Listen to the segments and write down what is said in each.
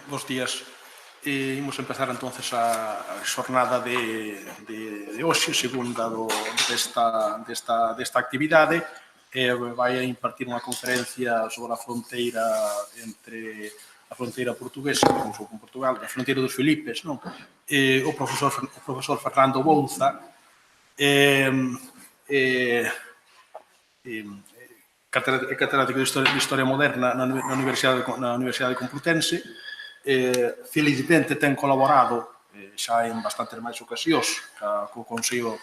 Bos días. Imos empezar entonces a xornada de hoxe, segunda desta actividade. Vai a impartir unha conferencia sobre a fronteira entre a fronteira portuguesa con Portugal, a fronteira dos Filipes, non? O profesor Fernando Bouza, catedrático de Historia Moderna na Universidade Complutense. Felizmente ten colaborado xa en bastantes máis ocasións co Consello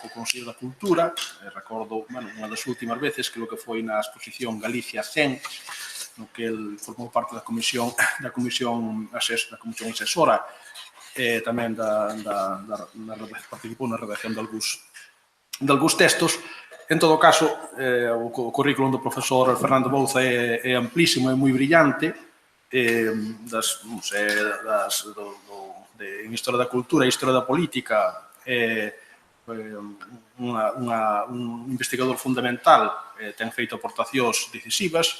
da Cultura. Recordo unha das últimas veces que o que foi na exposición Galicia 100, no que el formou parte da comisión asesora, tamén participou na redacción de algúns textos. En todo caso, o currículum do profesor Fernando Bouza é amplísimo e moi brillante. En Historia da Cultura e Historia da Política, un investigador fundamental, ten feito aportacións decisivas.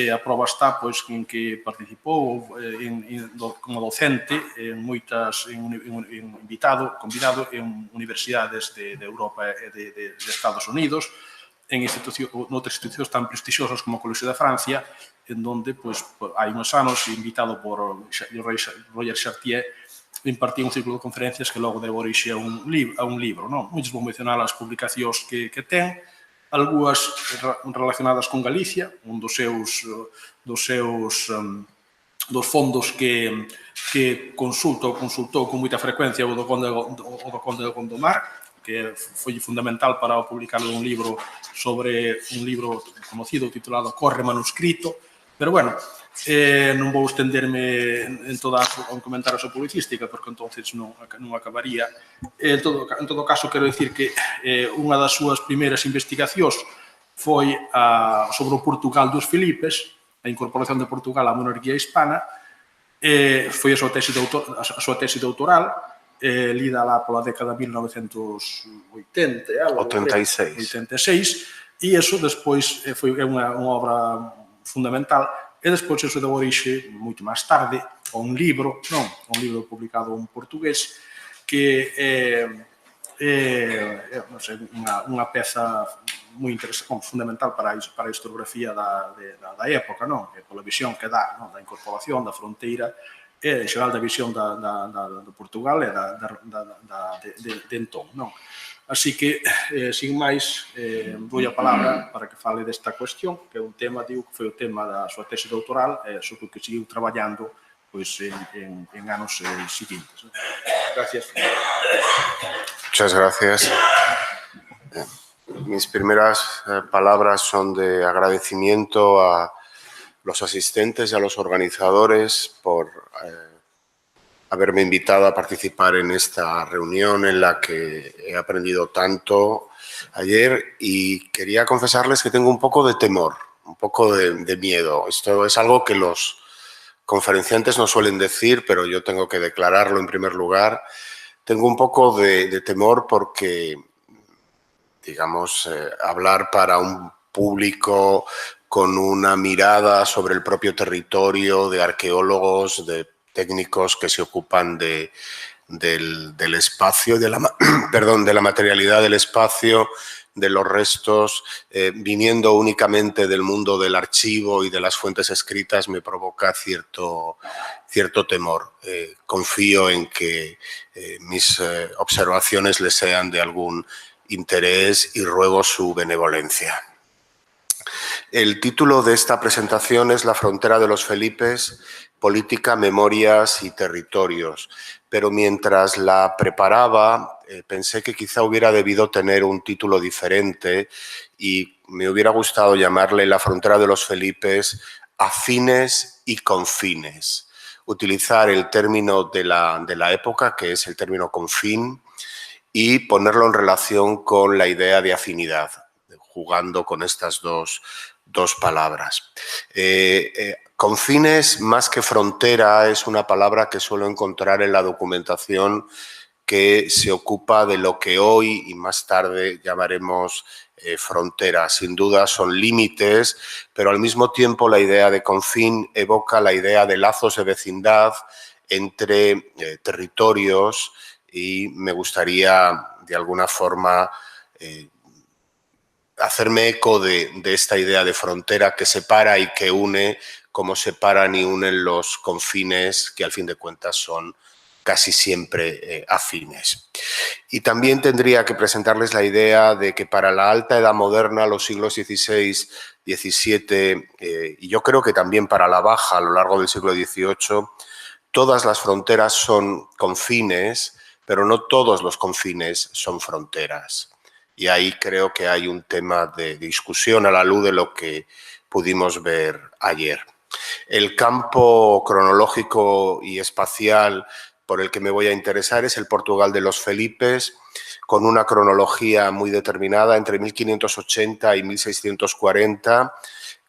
A prova está en que participou como docente convidado en universidades de Europa e de Estados Unidos, en outras institucións tan prestixiosas como o Colegio de Francia, en donde hai uns anos, invitado por Roger Chartier, impartía un ciclo de conferencias que logo deu orixe a un libro. Muitos vou mencionar as publicacións que ten, algunhas relacionadas con Galicia, un dos fondos que consultou con moita frecuencia o do Conde de Gondomar, que foi fundamental para publicar un libro conocido titulado Corre Manuscrito. Pero, bueno, non vou estenderme en comentar a súa publicística, porque entonces non acabaría. En todo caso, quero dicir que unha das súas primeiras investigacións foi sobre o Portugal dos Filipes, a incorporación de Portugal á monarquía hispana. Foi a súa tesi doutoral, lida lá pola década de 1986, e iso despois é unha obra fundamental, e despois iso deu orixe moito máis tarde a un libro publicado en portugués, que é unha peza moi interesante, fundamental para a historiografía da época, pola visión que dá da incorporación, da fronteira, e, en xeral, da visión de Portugal e de entón. Así que, sin máis, dou a palabra para que fale desta cuestión, que é un tema, digo, que foi o tema da súa tesi doutoral, sobre o que seguiu traballando en anos seguintes. Gracias. Muchas gracias. Mis primeras palabras son de agradecimiento a los asistentes y a los organizadores por haberme invitado a participar en esta reunión en la que he aprendido tanto ayer, y quería confesarles que tengo un poco de temor, un poco de miedo. Esto es algo que los conferenciantes no suelen decir, pero yo tengo que declararlo en primer lugar. Tengo un poco de temor porque, digamos, hablar para un público con una mirada sobre el propio territorio, de arqueólogos, de técnicos que se ocupan del espacio, de la materialidad del espacio, de los restos, viniendo únicamente del mundo del archivo y de las fuentes escritas, me provoca cierto temor. Confío en que mis observaciones les sean de algún interés y ruego su benevolencia. El título de esta presentación es La frontera de los Felipes, política, memorias y territorios. Pero mientras la preparaba, pensé que quizá hubiera debido tener un título diferente y me hubiera gustado llamarle La frontera de los Felipes, afines y confines. Utilizar el término de la época, que es el término confín, y ponerlo en relación con la idea de afinidad, jugando con estas dos palabras. Confines, más que frontera, es una palabra que suelo encontrar en la documentación que se ocupa de lo que hoy y más tarde llamaremos fronteras. Sin duda son límites, pero al mismo tiempo la idea de confín evoca la idea de lazos de vecindad entre territorios y me gustaría de alguna forma hacerme eco de esta idea de frontera que separa y que une, como separan y unen los confines que al fin de cuentas son casi siempre afines. Y también tendría que presentarles la idea de que para la alta edad moderna, los siglos XVI, XVII y yo creo que también para la baja a lo largo del siglo XVIII, todas las fronteras son confines, pero no todos los confines son fronteras. Y ahí creo que hay un tema de discusión a la luz de lo que pudimos ver ayer. El campo cronológico y espacial por el que me voy a interesar es el Portugal de los Felipes, con una cronología muy determinada entre 1580 y 1640,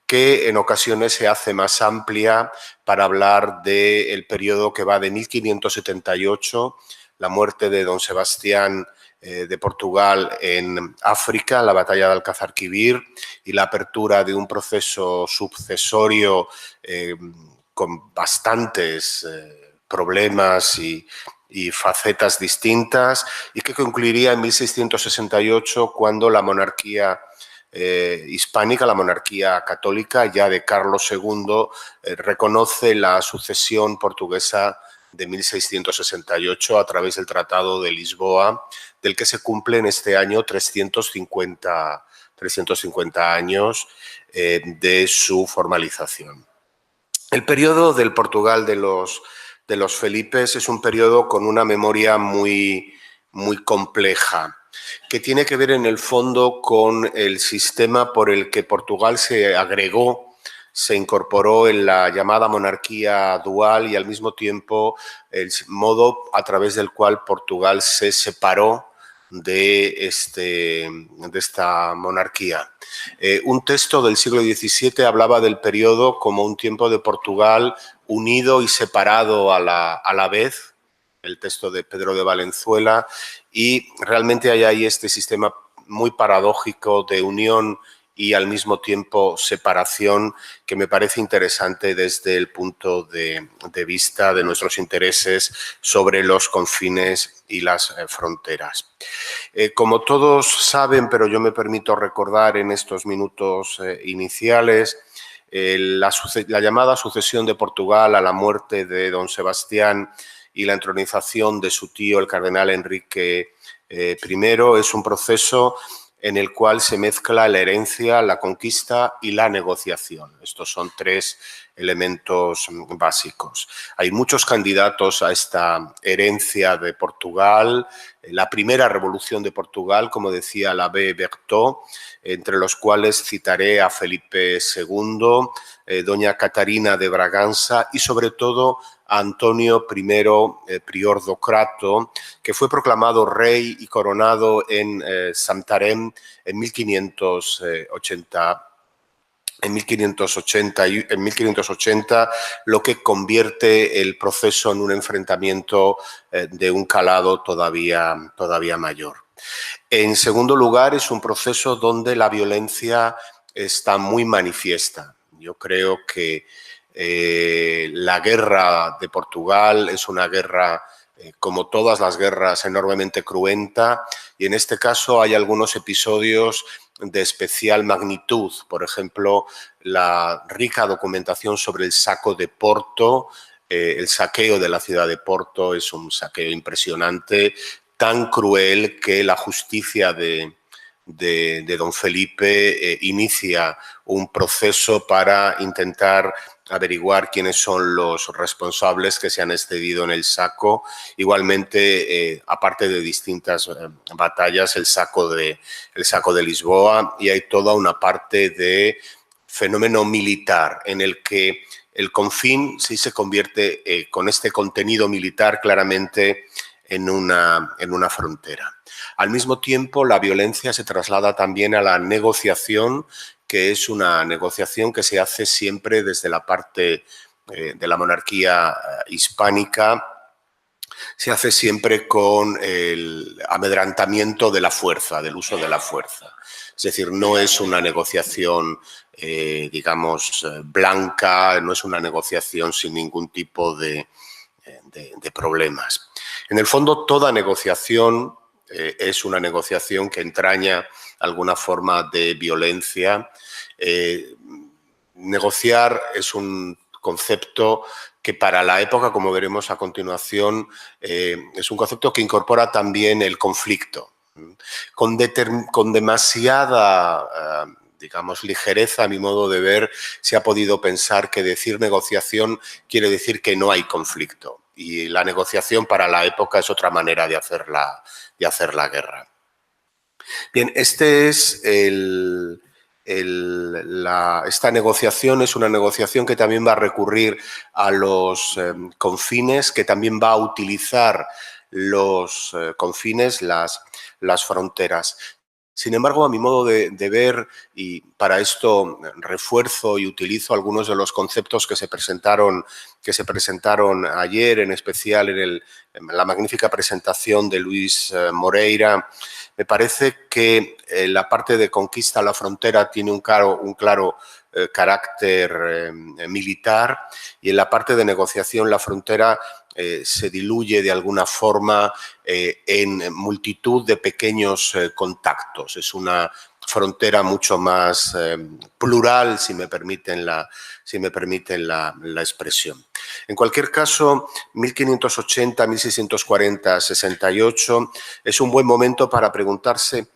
que en ocasiones se hace más amplia para hablar del periodo que va de 1578, la muerte de don Sebastián de Portugal en África, la batalla de Alcázar-Quibir y la apertura de un proceso sucesorio con bastantes problemas y facetas distintas y que concluiría en 1668 cuando la monarquía hispánica, la monarquía católica ya de Carlos II, reconoce la sucesión portuguesa de 1668 a través del Tratado de Lisboa, del que se cumplen este año 350 años de su formalización. El periodo del Portugal de los Felipes es un periodo con una memoria muy compleja, que tiene que ver en el fondo con el sistema por el que Portugal se agregó, se incorporó en la llamada monarquía dual y al mismo tiempo el modo a través del cual Portugal se separó de esta monarquía. Un texto del siglo XVII hablaba del periodo como un tiempo de Portugal unido y separado a la vez, el texto de Pedro de Valenzuela, y realmente hay ahí este sistema muy paradójico de unión y al mismo tiempo separación que me parece interesante desde el punto de vista de nuestros intereses sobre los confines y las fronteras. Como todos saben, pero yo me permito recordar en estos minutos iniciales, la llamada sucesión de Portugal a la muerte de don Sebastián y la entronización de su tío, el cardenal Enrique I, es un proceso en el cual se mezcla la herencia, la conquista y la negociación. Estos son tres elementos básicos. Hay muchos candidatos a esta herencia de Portugal, la primera revolución de Portugal, como decía la B. Berthaud, entre los cuales citaré a Felipe II, doña Catarina de Braganza y sobre todo a Antonio I, prior do Crato, que fue proclamado rey y coronado en Santarém en 1580, lo que convierte el proceso en un enfrentamiento de un calado todavía mayor. En segundo lugar, es un proceso donde la violencia está muy manifiesta. Yo creo que la guerra de Portugal es una guerra, como todas las guerras, enormemente cruenta y en este caso hay algunos episodios de especial magnitud. Por ejemplo, la rica documentación sobre el saco de Porto, el saqueo de la ciudad de Porto es un saqueo impresionante, tan cruel que la justicia de don Felipe inicia un proceso para intentar averiguar quiénes son los responsables que se han excedido en el saco. Igualmente, aparte de distintas batallas, el saco de Lisboa, y hay toda una parte de fenómeno militar en el que el confín sí se convierte con este contenido militar claramente en una frontera. Al mismo tiempo, la violencia se traslada también a la negociación, que es una negociación que se hace siempre desde la parte de la monarquía hispánica, se hace siempre con el amedrantamiento de la fuerza, del uso de la fuerza. Es decir, no es una negociación, digamos, blanca, no es una negociación sin ningún tipo de problemas. En el fondo, toda negociación es una negociación que entraña alguna forma de violencia. Negociar es un concepto que para la época, como veremos a continuación, es un concepto que incorpora también el conflicto. Con demasiada, digamos, ligereza, a mi modo de ver, se ha podido pensar que decir negociación quiere decir que no hay conflicto. Y la negociación para la época es otra manera de hacer la guerra. Bien, esta negociación es una negociación que también va a recurrir a los confines, que también va a utilizar los confines, las fronteras. Sin embargo, a mi modo de ver, y para esto refuerzo y utilizo algunos de los conceptos que se presentaron ayer, en especial en la magnífica presentación de Luis Moreira, me parece que la parte de conquista a la frontera tiene un claro carácter militar, y en la parte de negociación la frontera se diluye de alguna forma en multitud de pequeños contactos. Es una frontera mucho más plural, si me permiten la expresión. En cualquier caso, 1580, 1640, 68 es un buen momento para preguntarse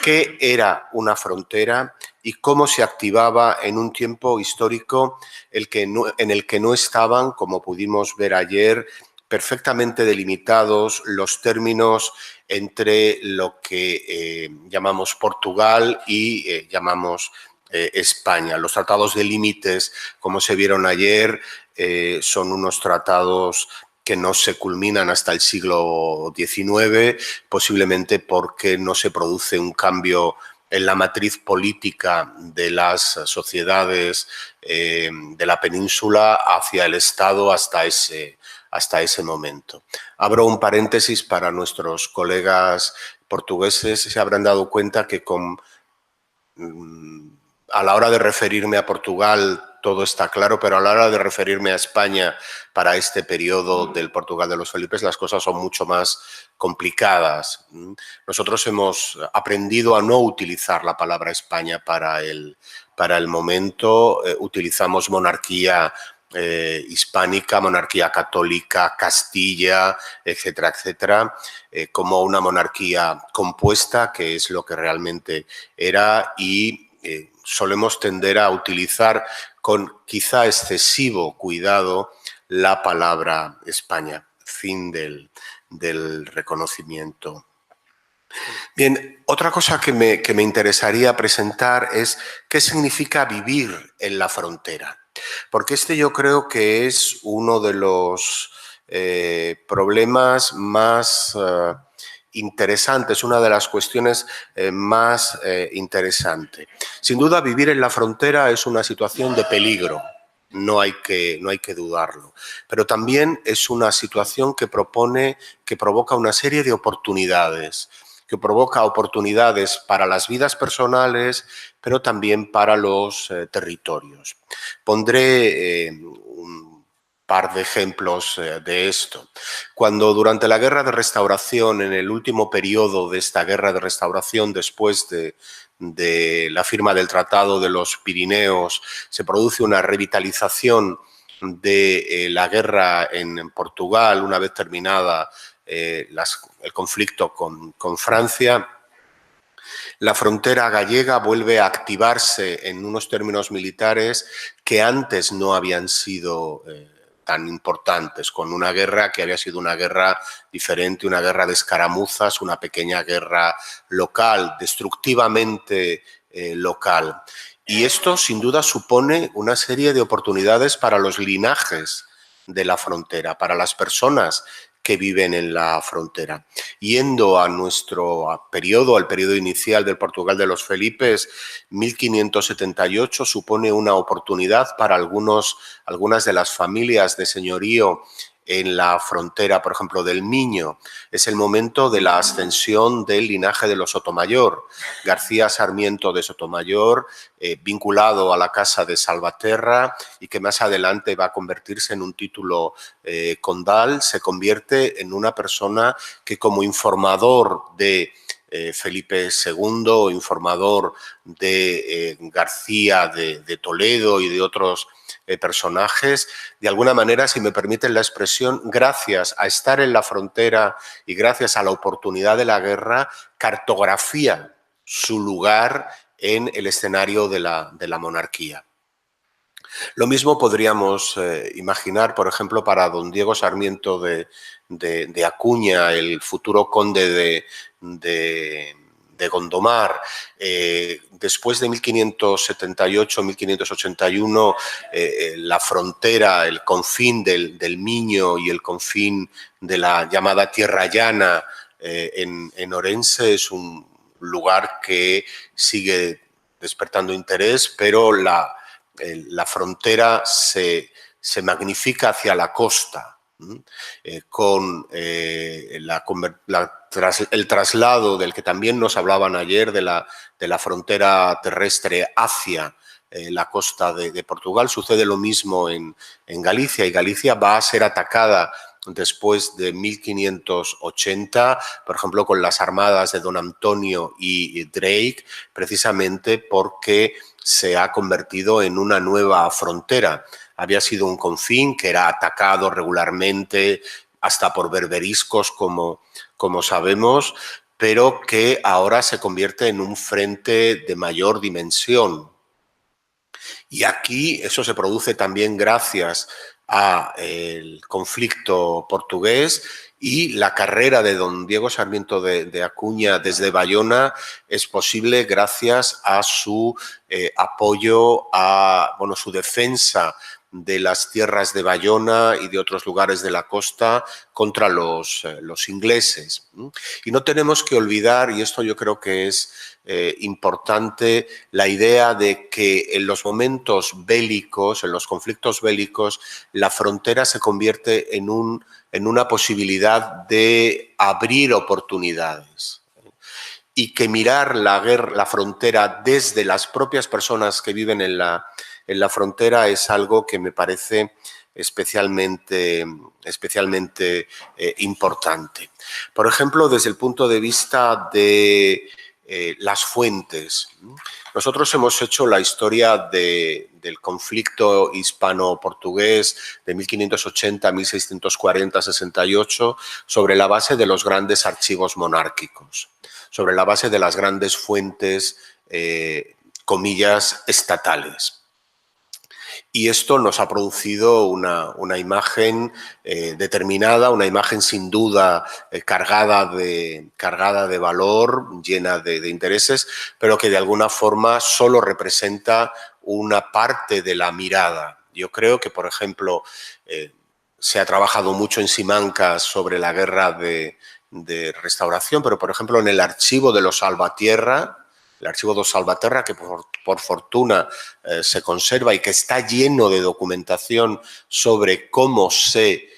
qué era una frontera y cómo se activaba en un tiempo histórico en el que no estaban, como pudimos ver ayer, perfectamente delimitados los términos entre lo que llamamos Portugal y llamamos España. Los tratados de límites, como se vieron ayer, son unos tratados que no se culminan hasta el siglo XIX, posiblemente porque no se produce un cambio en la matriz política de las sociedades de la península hacia el Estado hasta ese momento. Abro un paréntesis para nuestros colegas portugueses. Se habrán dado cuenta que a la hora de referirme a Portugal todo está claro, pero a la hora de referirme a España para este periodo del Portugal de los Felipes las cosas son mucho más complicadas. Nosotros hemos aprendido a no utilizar la palabra España para el momento. Utilizamos monarquía hispánica, monarquía católica, Castilla, etcétera, etcétera, como una monarquía compuesta, que es lo que realmente era, y solemos tender a utilizar con quizá excesivo cuidado la palabra España. Fin del reconocimiento. Bien, otra cosa que me interesaría presentar es qué significa vivir en la frontera. Porque yo creo que es uno de los problemas más interesantes, una de las cuestiones más interesantes. Sin duda, vivir en la frontera es una situación de peligro, no hay que dudarlo. Pero también es una situación que provoca una serie de oportunidades, que provoca oportunidades para las vidas personales, pero también para los territorios. Pondré un par de ejemplos de esto. Cuando durante la Guerra de Restauración, en el último periodo de esta Guerra de Restauración, después de la firma del Tratado de los Pirineos, se produce una revitalización de la guerra en Portugal, una vez terminada el conflicto con Francia, la frontera gallega vuelve a activarse en unos términos militares que antes no habían sido tan importantes, con una guerra que había sido una guerra diferente, una guerra de escaramuzas, una pequeña guerra local, destructivamente local. Y esto sin duda supone una serie de oportunidades para los linajes de la frontera, para las personas que viven en la frontera. Yendo a nuestro periodo, al periodo inicial del Portugal de los Felipes, 1578 supone una oportunidad para algunas de las familias de señorío en la frontera, por ejemplo, del Miño. Es el momento de la ascensión del linaje de los Sotomayor. García Sarmiento de Sotomayor, vinculado a la Casa de Salvaterra y que más adelante va a convertirse en un título condal, se convierte en una persona que como informador de Felipe II, informador de García de Toledo y de otros personajes, de alguna manera, si me permiten la expresión, gracias a estar en la frontera y gracias a la oportunidad de la guerra, cartografía su lugar en el escenario de la monarquía. Lo mismo podríamos imaginar, por ejemplo, para don Diego Sarmiento de Acuña, el futuro conde de Gondomar. Después de 1578-1581, la frontera, el confín del Miño y el confín de la llamada Tierra Llana en Orense es un lugar que sigue despertando interés, pero la frontera se magnifica hacia la costa, con el traslado del que también nos hablaban ayer de la frontera terrestre hacia la costa de Portugal. Sucede lo mismo en Galicia, y Galicia va a ser atacada después de 1580, por ejemplo, con las armadas de don Antonio y Drake, precisamente porque se ha convertido en una nueva frontera. Había sido un confín que era atacado regularmente, hasta por berberiscos, como sabemos, pero que ahora se convierte en un frente de mayor dimensión. Y aquí eso se produce también gracias al conflicto portugués, y la carrera de don Diego Sarmiento de Acuña desde Bayona es posible gracias a su apoyo, a su defensa de las tierras de Bayona y de otros lugares de la costa contra los ingleses. Y no tenemos que olvidar, y esto yo creo que es importante, la idea de que en los momentos bélicos, en los conflictos bélicos, la frontera se convierte en una posibilidad de abrir oportunidades. Y que mirar la frontera desde las propias personas que viven en la frontera es algo que me parece especialmente importante. Por ejemplo, desde el punto de vista de las fuentes. Nosotros hemos hecho la historia del conflicto hispano-portugués de 1580 a 1640, 68 sobre la base de los grandes archivos monárquicos, sobre la base de las grandes fuentes, comillas, estatales. Y esto nos ha producido una imagen determinada, una imagen sin duda cargada de valor, llena de intereses, pero que de alguna forma solo representa una parte de la mirada. Yo creo que, por ejemplo, se ha trabajado mucho en Simancas sobre la guerra de restauración, pero, por ejemplo, en el archivo de los Salvatierra, el archivo de Salvaterra, que por fortuna se conserva y que está lleno de documentación sobre cómo se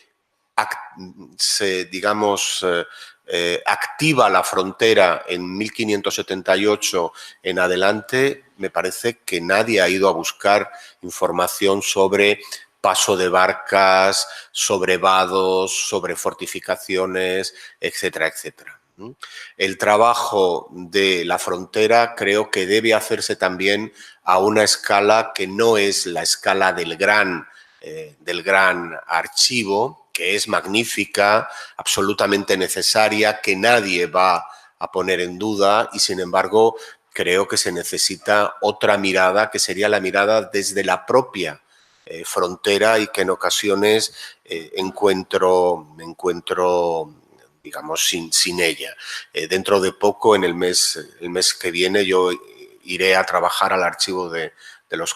activa la frontera en 1578 en adelante, me parece que nadie ha ido a buscar información sobre paso de barcas, sobre vados, sobre fortificaciones, etcétera, etcétera. El trabajo de la frontera creo que debe hacerse también a una escala que no es la escala del gran archivo, que es magnífica, absolutamente necesaria, que nadie va a poner en duda, y sin embargo creo que se necesita otra mirada, que sería la mirada desde la propia frontera, y que en ocasiones encuentro digamos, sin ella. Dentro de poco, el mes que viene, yo iré a trabajar al archivo de los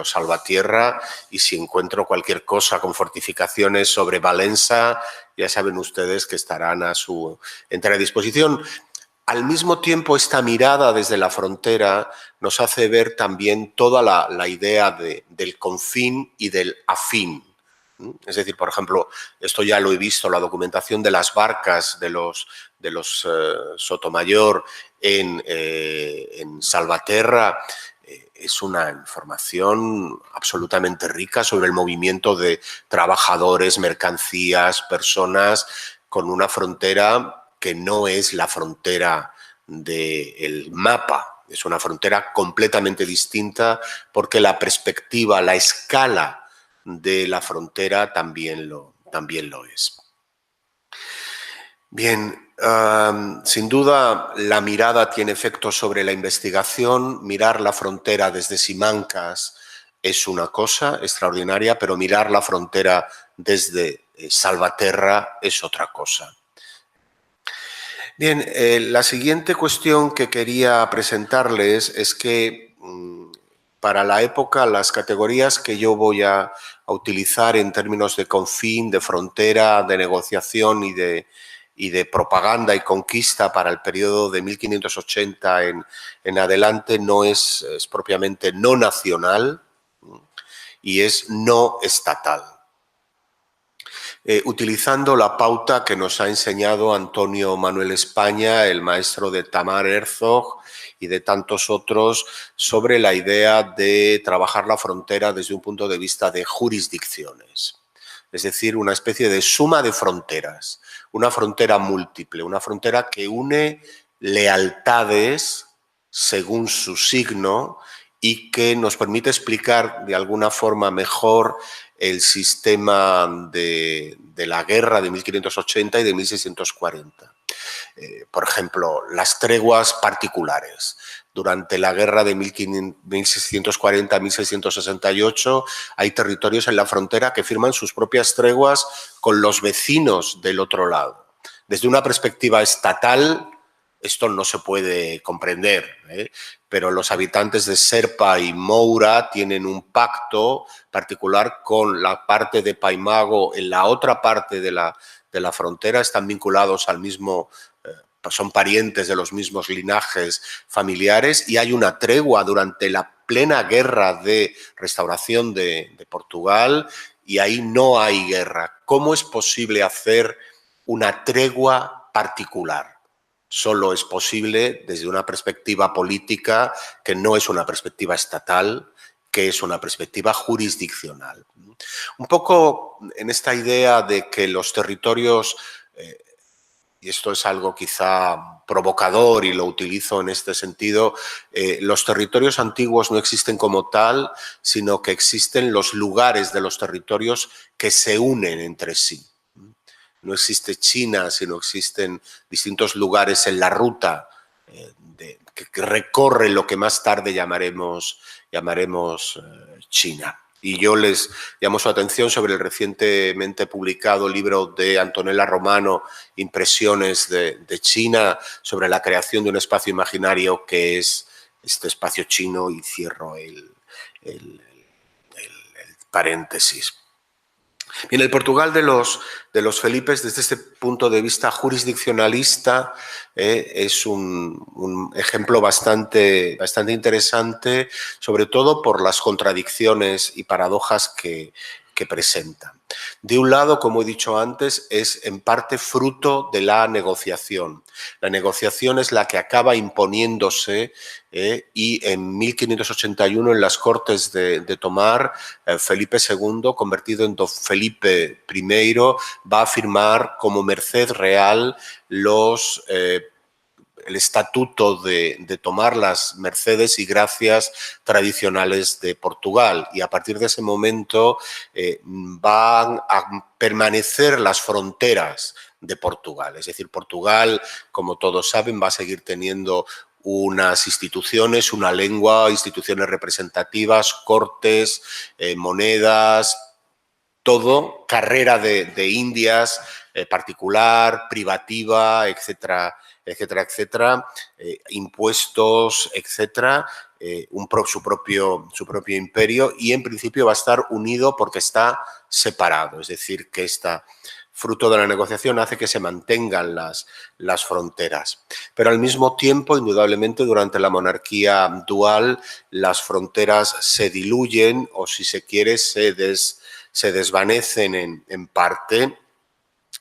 Salvatierra, y si encuentro cualquier cosa con fortificaciones sobre Valença, ya saben ustedes que estarán a su entera disposición. Al mismo tiempo, esta mirada desde la frontera nos hace ver también toda la idea del confín y del afín. Es decir, por ejemplo, esto ya lo he visto, la documentación de las barcas de los Sotomayor en Salvaterra, es una información absolutamente rica sobre el movimiento de trabajadores, mercancías, personas, con una frontera que no es la frontera del mapa, es una frontera completamente distinta porque la perspectiva, la escala de la frontera también lo es. Bien, sin duda la mirada tiene efecto sobre la investigación. Mirar la frontera desde Simancas es una cosa extraordinaria, pero mirar la frontera desde Salvaterra es otra cosa. Bien, la siguiente cuestión que quería presentarles es que para la época las categorías que yo voy a utilizar en términos de confín, de frontera, de negociación y de propaganda y conquista para el periodo de 1580 en adelante no es propiamente no nacional y es no estatal. Utilizando la pauta que nos ha enseñado Antonio Manuel España, el maestro de Tamar Herzog y de tantos otros, sobre la idea de trabajar la frontera desde un punto de vista de jurisdicciones. Es decir, una especie de suma de fronteras, una frontera múltiple, una frontera que une lealtades según su signo y que nos permite explicar de alguna forma mejor el sistema de la guerra de 1580 y de 1640. Por ejemplo, las treguas particulares. Durante la guerra de 1640-1668 hay territorios en la frontera que firman sus propias treguas con los vecinos del otro lado. Desde una perspectiva estatal, esto no se puede comprender, pero los habitantes de Serpa y Moura tienen un pacto particular con la parte de Paimago en la otra parte de la frontera, están vinculados al mismo, son parientes de los mismos linajes familiares y hay una tregua durante la plena guerra de restauración de Portugal y ahí no hay guerra. ¿Cómo es posible hacer una tregua particular? Solo es posible desde una perspectiva política que no es una perspectiva estatal, que es una perspectiva jurisdiccional. Un poco en esta idea de que los territorios, y esto es algo quizá provocador y lo utilizo en este sentido, los territorios antiguos no existen como tal, sino que existen los lugares de los territorios que se unen entre sí. No existe China, sino existen distintos lugares en la ruta que recorre lo que más tarde llamaremos China. Y yo les llamo su atención sobre el recientemente publicado libro de Antonella Romano, Impresiones de China, sobre la creación de un espacio imaginario que es este espacio chino, y cierro el paréntesis. Bien, el Portugal de los Felipes, desde este punto de vista jurisdiccionalista, es un ejemplo bastante interesante, sobre todo por las contradicciones y paradojas que presenta. De un lado, como he dicho antes, es en parte fruto de la negociación. La negociación es la que acaba imponiéndose y en 1581 en las Cortes de Tomar, Felipe II, convertido en Don Felipe I, va a firmar como merced real el estatuto de tomar las mercedes y gracias tradicionales de Portugal, y a partir de ese momento van a permanecer las fronteras de Portugal. Es decir, Portugal, como todos saben, va a seguir teniendo unas instituciones, una lengua, instituciones representativas, cortes, monedas, todo, carrera de Indias, particular, privativa, etcétera, etcétera, etcétera, impuestos, etcétera, su propio imperio, y en principio va a estar unido porque está separado, es decir, que fruto de la negociación hace que se mantengan las fronteras. Pero al mismo tiempo, indudablemente, durante la monarquía dual, las fronteras se diluyen o, si se quiere, se se desvanecen en parte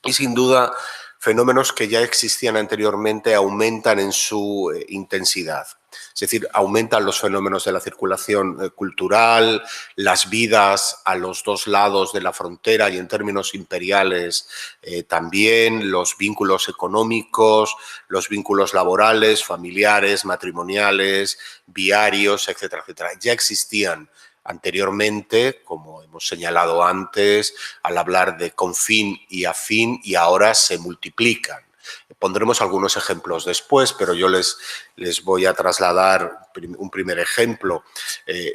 y sin duda fenómenos que ya existían anteriormente aumentan en su intensidad. Es decir, aumentan los fenómenos de la circulación cultural, las vidas a los dos lados de la frontera y en términos imperiales también, los vínculos económicos, los vínculos laborales, familiares, matrimoniales, viarios, etcétera, etcétera. Ya existían anteriormente, como hemos señalado antes, al hablar de confín y afín, y ahora se multiplican. Pondremos algunos ejemplos después, pero yo les voy a trasladar un primer ejemplo.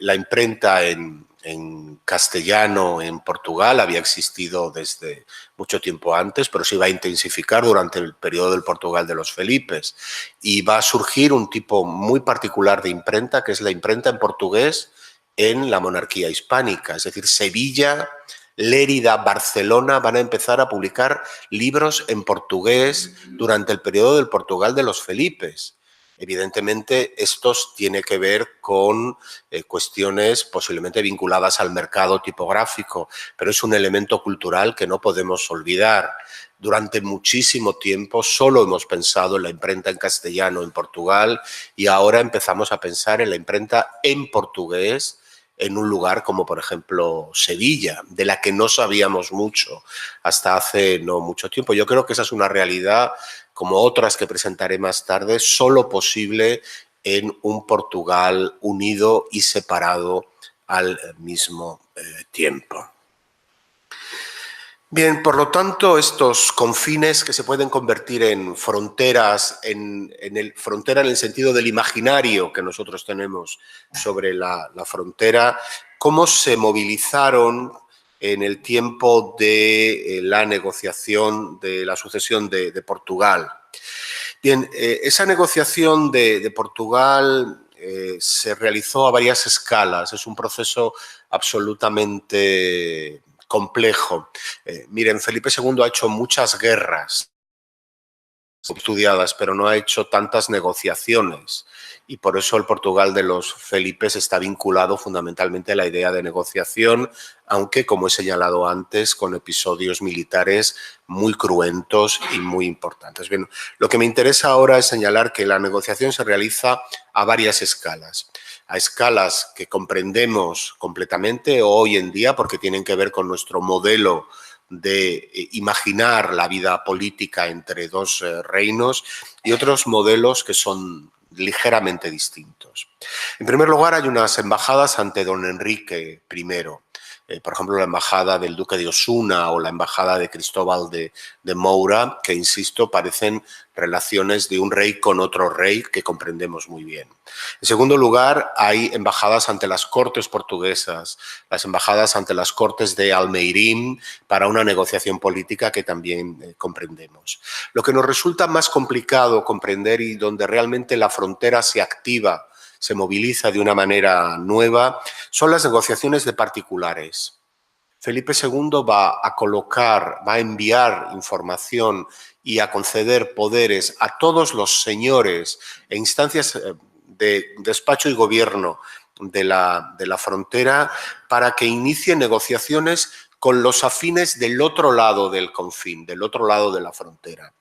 La imprenta en castellano en Portugal había existido desde mucho tiempo antes, pero se iba a intensificar durante el periodo del Portugal de los Felipes. Y va a surgir un tipo muy particular de imprenta, que es la imprenta en portugués en la monarquía hispánica, es decir, Sevilla, Lérida, Barcelona van a empezar a publicar libros en portugués durante el periodo del Portugal de los Felipes. Evidentemente, estos tienen que ver con cuestiones posiblemente vinculadas al mercado tipográfico, pero es un elemento cultural que no podemos olvidar. Durante muchísimo tiempo solo hemos pensado en la imprenta en castellano en Portugal y ahora empezamos a pensar en la imprenta en portugués en un lugar como, por ejemplo, Sevilla, de la que no sabíamos mucho hasta hace no mucho tiempo. Yo creo que esa es una realidad, como otras que presentaré más tarde, solo posible en un Portugal unido y separado al mismo tiempo. Bien, por lo tanto, estos confines que se pueden convertir en fronteras, frontera en el sentido del imaginario que nosotros tenemos sobre la frontera, cómo se movilizaron en el tiempo de la negociación de la sucesión de Portugal. Bien, esa negociación de Portugal se realizó a varias escalas, es un proceso absolutamente complejo. Miren, Felipe II ha hecho muchas guerras estudiadas, pero no ha hecho tantas negociaciones. Y por eso el Portugal de los Felipes está vinculado fundamentalmente a la idea de negociación, aunque, como he señalado antes, con episodios militares muy cruentos y muy importantes. Bien, lo que me interesa ahora es señalar que la negociación se realiza a varias escalas. A escalas que comprendemos completamente hoy en día porque tienen que ver con nuestro modelo de imaginar la vida política entre dos reinos y otros modelos que son ligeramente distintos. En primer lugar, hay unas embajadas ante don Enrique I. Por ejemplo, la embajada del duque de Osuna o la embajada de Cristóbal de Moura, que, insisto, parecen relaciones de un rey con otro rey que comprendemos muy bien. En segundo lugar, hay embajadas ante las cortes portuguesas, las embajadas ante las cortes de Almeirín para una negociación política que también comprendemos. Lo que nos resulta más complicado comprender y donde realmente la frontera se activa, se moviliza de una manera nueva, son las negociaciones de particulares. Felipe II va a enviar información y a conceder poderes a todos los señores e instancias de despacho y gobierno de la frontera para que inicien negociaciones con los afines del otro lado del confín, del otro lado de la frontera.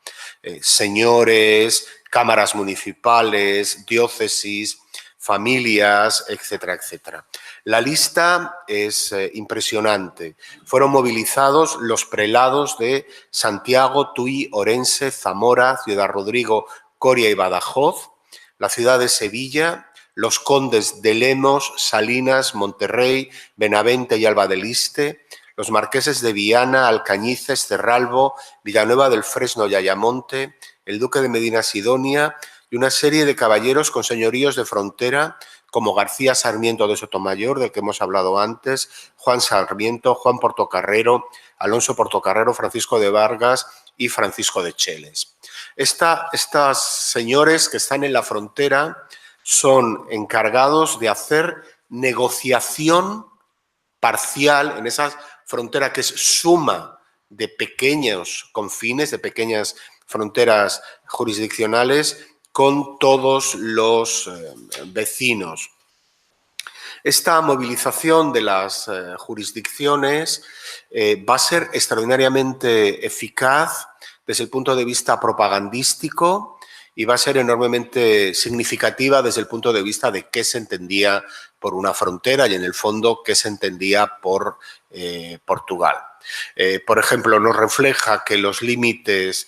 Señores, cámaras municipales, diócesis, familias, etcétera, etcétera. La lista es impresionante. Fueron movilizados los prelados de Santiago, Tui, Orense, Zamora, Ciudad Rodrigo, Coria y Badajoz, la ciudad de Sevilla, los condes de Lemos, Salinas, Monterrey, Benavente y Alba del Iste, los marqueses de Viana, Alcañices, Cerralbo, Villanueva del Fresno y Ayamonte, el duque de Medina Sidonia y una serie de caballeros con señoríos de frontera como García Sarmiento de Sotomayor, del que hemos hablado antes, Juan Sarmiento, Juan Portocarrero, Alonso Portocarrero, Francisco de Vargas y Francisco de Cheles. Estos señores que están en la frontera son encargados de hacer negociación parcial en esa frontera que es suma de pequeños confines, de pequeñas fronteras jurisdiccionales con todos los vecinos. Esta movilización de las jurisdicciones va a ser extraordinariamente eficaz desde el punto de vista propagandístico y va a ser enormemente significativa desde el punto de vista de qué se entendía por una frontera y, en el fondo, qué se entendía por Portugal. Por ejemplo, nos refleja que los límites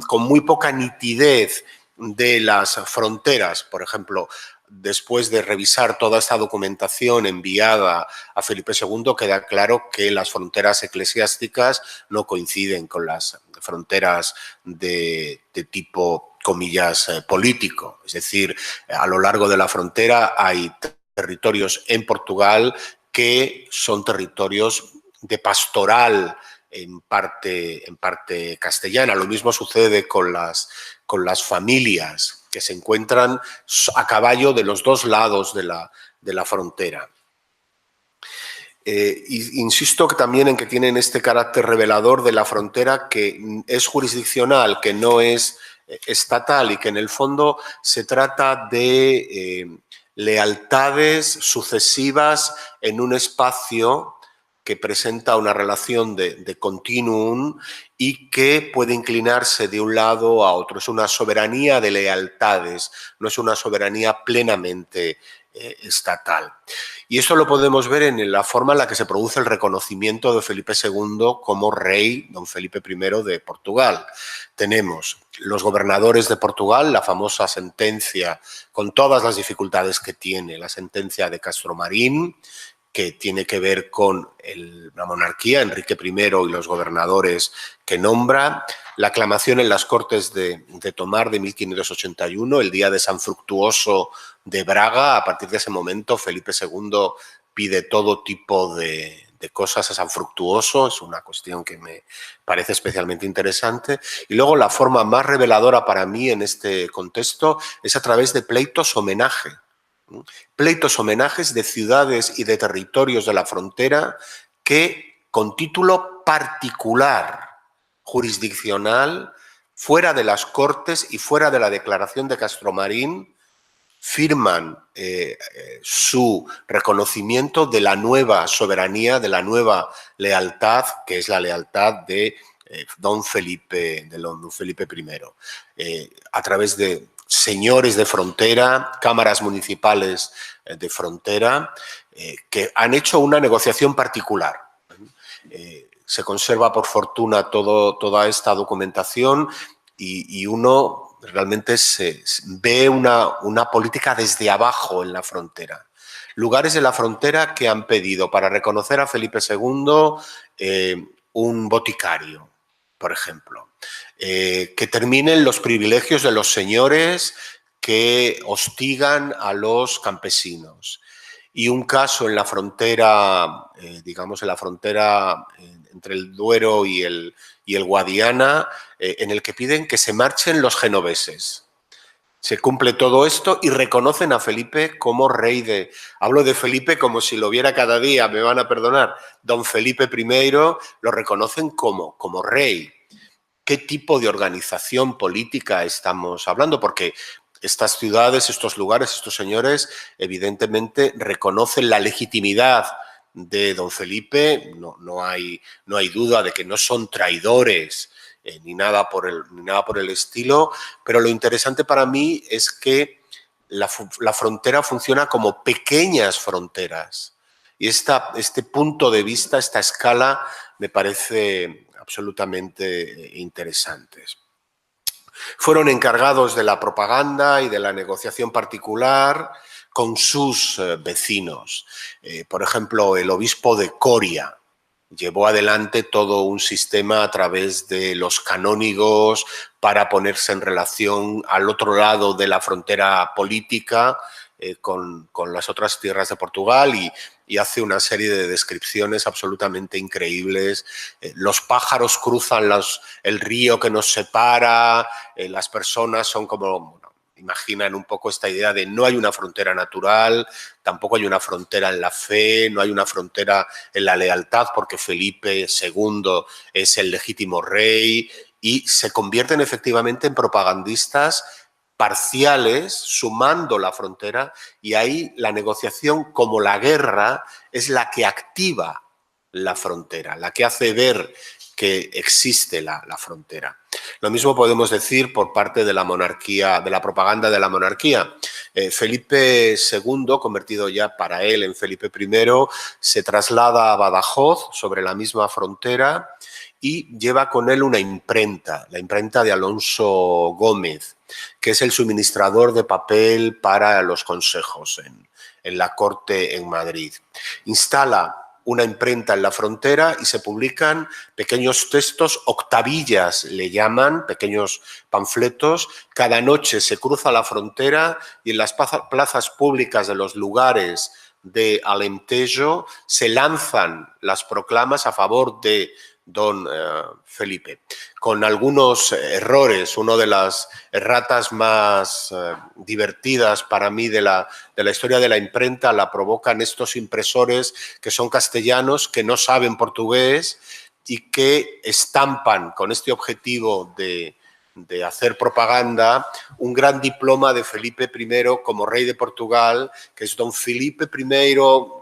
con muy poca nitidez de las fronteras, por ejemplo, después de revisar toda esta documentación enviada a Felipe II, queda claro que las fronteras eclesiásticas no coinciden con las fronteras de tipo, comillas, político. Es decir, a lo largo de la frontera hay territorios en Portugal que son territorios de pastoral en parte castellana. Lo mismo sucede con las familias que se encuentran a caballo de los dos lados de la frontera. Insisto también en que tienen este carácter revelador de la frontera, que es jurisdiccional, que no es estatal, y que en el fondo se trata de lealtades sucesivas en un espacio que presenta una relación de continuum y que puede inclinarse de un lado a otro. Es una soberanía de lealtades, no es una soberanía plenamente estatal. Y eso lo podemos ver en la forma en la que se produce el reconocimiento de Felipe II como rey, don Felipe I de Portugal. Tenemos los gobernadores de Portugal, la famosa sentencia, con todas las dificultades que tiene, la sentencia de Castromarín, que tiene que ver con la monarquía, Enrique I y los gobernadores que nombra, la aclamación en las Cortes de Tomar de 1581, el día de San Fructuoso de Braga. A partir de ese momento, Felipe II pide todo tipo de cosas a San Fructuoso, es una cuestión que me parece especialmente interesante. Y luego la forma más reveladora para mí en este contexto es a través de pleitos homenaje. Pleitos homenajes de ciudades y de territorios de la frontera que, con título particular jurisdiccional, fuera de las Cortes y fuera de la declaración de Castromarín, firman su reconocimiento de la nueva soberanía, de la nueva lealtad, que es la lealtad de don Felipe I, a través de señores de frontera, cámaras municipales de frontera, que han hecho una negociación particular. Se conserva, por fortuna, toda esta documentación y uno realmente ve una política desde abajo en la frontera. Lugares de la frontera que han pedido para reconocer a Felipe II un boticario, por ejemplo. Que terminen los privilegios de los señores que hostigan a los campesinos. Y un caso en la frontera, digamos, en la frontera entre el Duero y el Guadiana, en el que piden que se marchen los genoveses. Se cumple todo esto y reconocen a Felipe como rey de... Hablo de Felipe como si lo viera cada día, me van a perdonar. Don Felipe I lo reconocen como rey. ¿Qué tipo de organización política estamos hablando? Porque estas ciudades, estos lugares, estos señores, evidentemente reconocen la legitimidad de don Felipe, no hay duda de que no son traidores ni nada por el estilo, pero lo interesante para mí es que la frontera funciona como pequeñas fronteras. Y este punto de vista, esta escala, me parece absolutamente interesantes. Fueron encargados de la propaganda y de la negociación particular con sus vecinos. Por ejemplo, el obispo de Coria llevó adelante todo un sistema a través de los canónigos para ponerse en relación al otro lado de la frontera política con las otras tierras de Portugal y hace una serie de descripciones absolutamente increíbles. Los pájaros cruzan el río que nos separa, las personas son como... Imaginan un poco esta idea de no hay una frontera natural, tampoco hay una frontera en la fe, no hay una frontera en la lealtad, porque Felipe II es el legítimo rey, y se convierten efectivamente en propagandistas parciales, sumando la frontera, y ahí la negociación, como la guerra, es la que activa la frontera, la que hace ver que existe la frontera. Lo mismo podemos decir por parte de la monarquía, de la propaganda de la monarquía. Felipe II, convertido ya para él en Felipe I, se traslada a Badajoz, sobre la misma frontera, y lleva con él una imprenta, la imprenta de Alonso Gómez, que es el suministrador de papel para los consejos en la corte en Madrid. Instala una imprenta en la frontera y se publican pequeños textos, octavillas le llaman, pequeños panfletos. Cada noche se cruza la frontera y en las plazas públicas de los lugares de Alentejo se lanzan las proclamas a favor de don Felipe, con algunos errores. Una de las erratas más divertidas para mí de la historia de la imprenta la provocan estos impresores que son castellanos, que no saben portugués y que estampan con este objetivo de hacer propaganda un gran diploma de Felipe I como rey de Portugal, que es don Felipe I,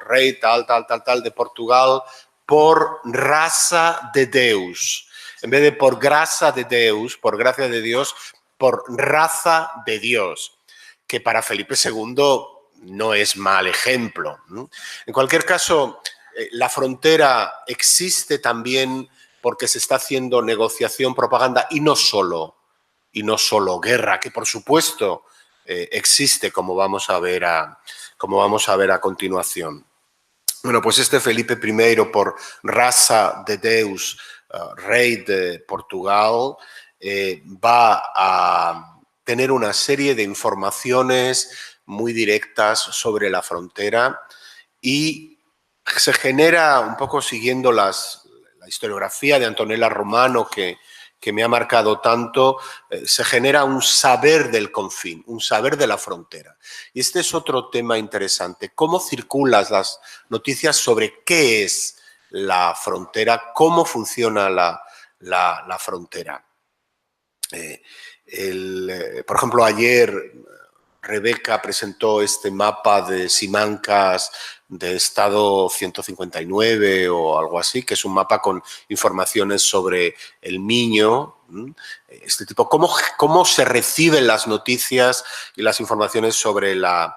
rey tal de Portugal, por raza de Deus. En vez de por gracia de Deus, por gracia de Dios, por raza de Dios, que para Felipe II no es mal ejemplo, ¿no? En cualquier caso, la frontera existe también porque se está haciendo negociación, propaganda, y no solo guerra, que por supuesto existe, como vamos a ver a continuación. Bueno, pues este Felipe I, por raza de Deus, rey de Portugal, va a tener una serie de informaciones muy directas sobre la frontera y se genera, un poco siguiendo la historiografía de Antonella Romano, que me ha marcado tanto, se genera un saber del confín, un saber de la frontera. Y este es otro tema interesante. ¿Cómo circulan las noticias sobre qué es la frontera? ¿Cómo funciona la frontera? Por ejemplo, ayer Rebeca presentó este mapa de Simancas de estado 159 o algo así, que es un mapa con informaciones sobre el Miño, este tipo. ¿Cómo se reciben las noticias y las informaciones sobre la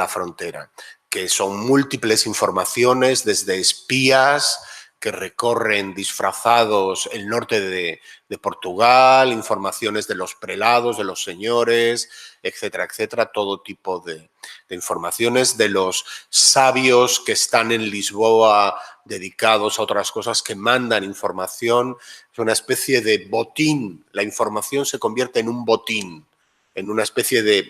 frontera? Que son múltiples informaciones, desde espías que recorren disfrazados el norte de Portugal, informaciones de los prelados, de los señores, etcétera, etcétera, todo tipo de informaciones, de los sabios que están en Lisboa dedicados a otras cosas, que mandan información. Es una especie de botín. La información se convierte en un botín, en una especie de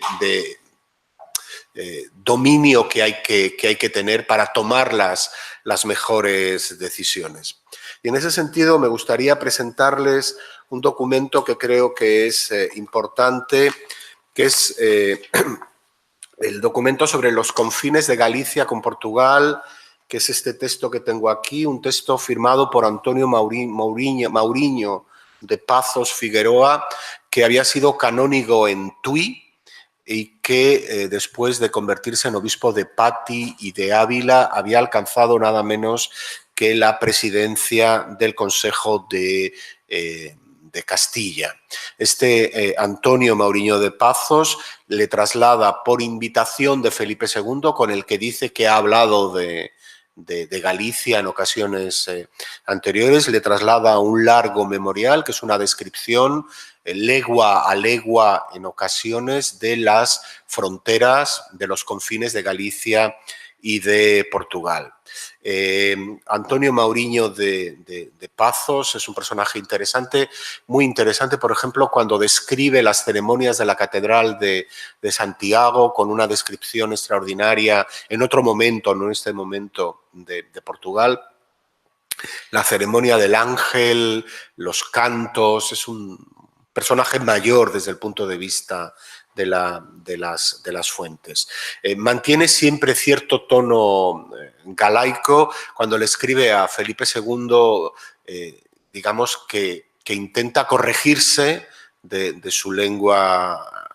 dominio que hay que tener para tomar las mejores decisiones. Y en ese sentido me gustaría presentarles un documento que creo que es importante, que es el documento sobre los confines de Galicia con Portugal, que es este texto que tengo aquí, un texto firmado por Antonio Mauriño de Pazos Figueroa, que había sido canónigo en Tui, y que después de convertirse en obispo de Pati y de Ávila había alcanzado nada menos que la presidencia del Consejo de Castilla. Antonio Mauriño de Pazos le traslada por invitación de Felipe II, con el que dice que ha hablado de Galicia en ocasiones anteriores, le traslada un largo memorial, que es una descripción legua a legua en ocasiones de las fronteras, de los confines de Galicia y de Portugal. Antonio Mauriño de Pazos es un personaje interesante, muy interesante, por ejemplo, cuando describe las ceremonias de la Catedral de Santiago, con una descripción extraordinaria en otro momento, no en este momento, de Portugal. La ceremonia del ángel, los cantos, es un personaje mayor desde el punto de vista de las fuentes. Mantiene siempre cierto tono galaico cuando le escribe a Felipe II, digamos que intenta corregirse de su lengua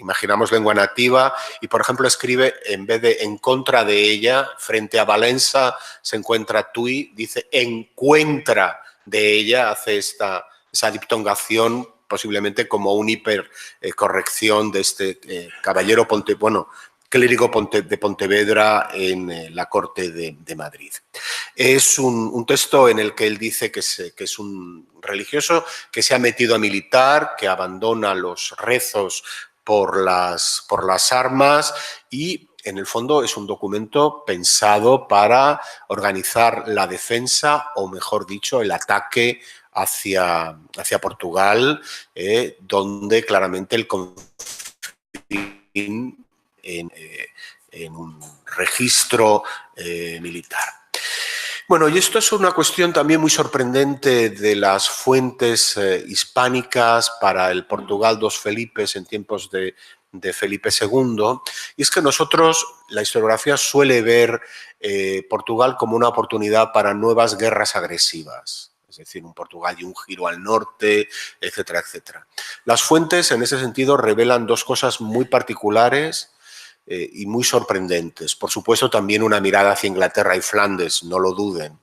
imaginamos lengua nativa, y por ejemplo escribe, en vez de en contra de ella, frente a Valença se encuentra Tui, dice encuentra de ella, hace esa diptongación posiblemente como una hipercorrección de este caballero clérigo de Pontevedra en la corte de Madrid. Es un texto en el que él dice que es un religioso que se ha metido a militar, que abandona los rezos por las armas y, en el fondo, es un documento pensado para organizar la defensa, o mejor dicho, el ataque hacia Portugal, donde claramente el confín en un registro militar. Bueno, y esto es una cuestión también muy sorprendente de las fuentes hispánicas para el Portugal dos Felipes en tiempos de Felipe II, y es que nosotros, la historiografía suele ver Portugal como una oportunidad para nuevas guerras agresivas. Es decir, un Portugal y un giro al norte, etcétera, etcétera. Las fuentes, en ese sentido, revelan dos cosas muy particulares y muy sorprendentes. Por supuesto, también una mirada hacia Inglaterra y Flandes, no lo duden.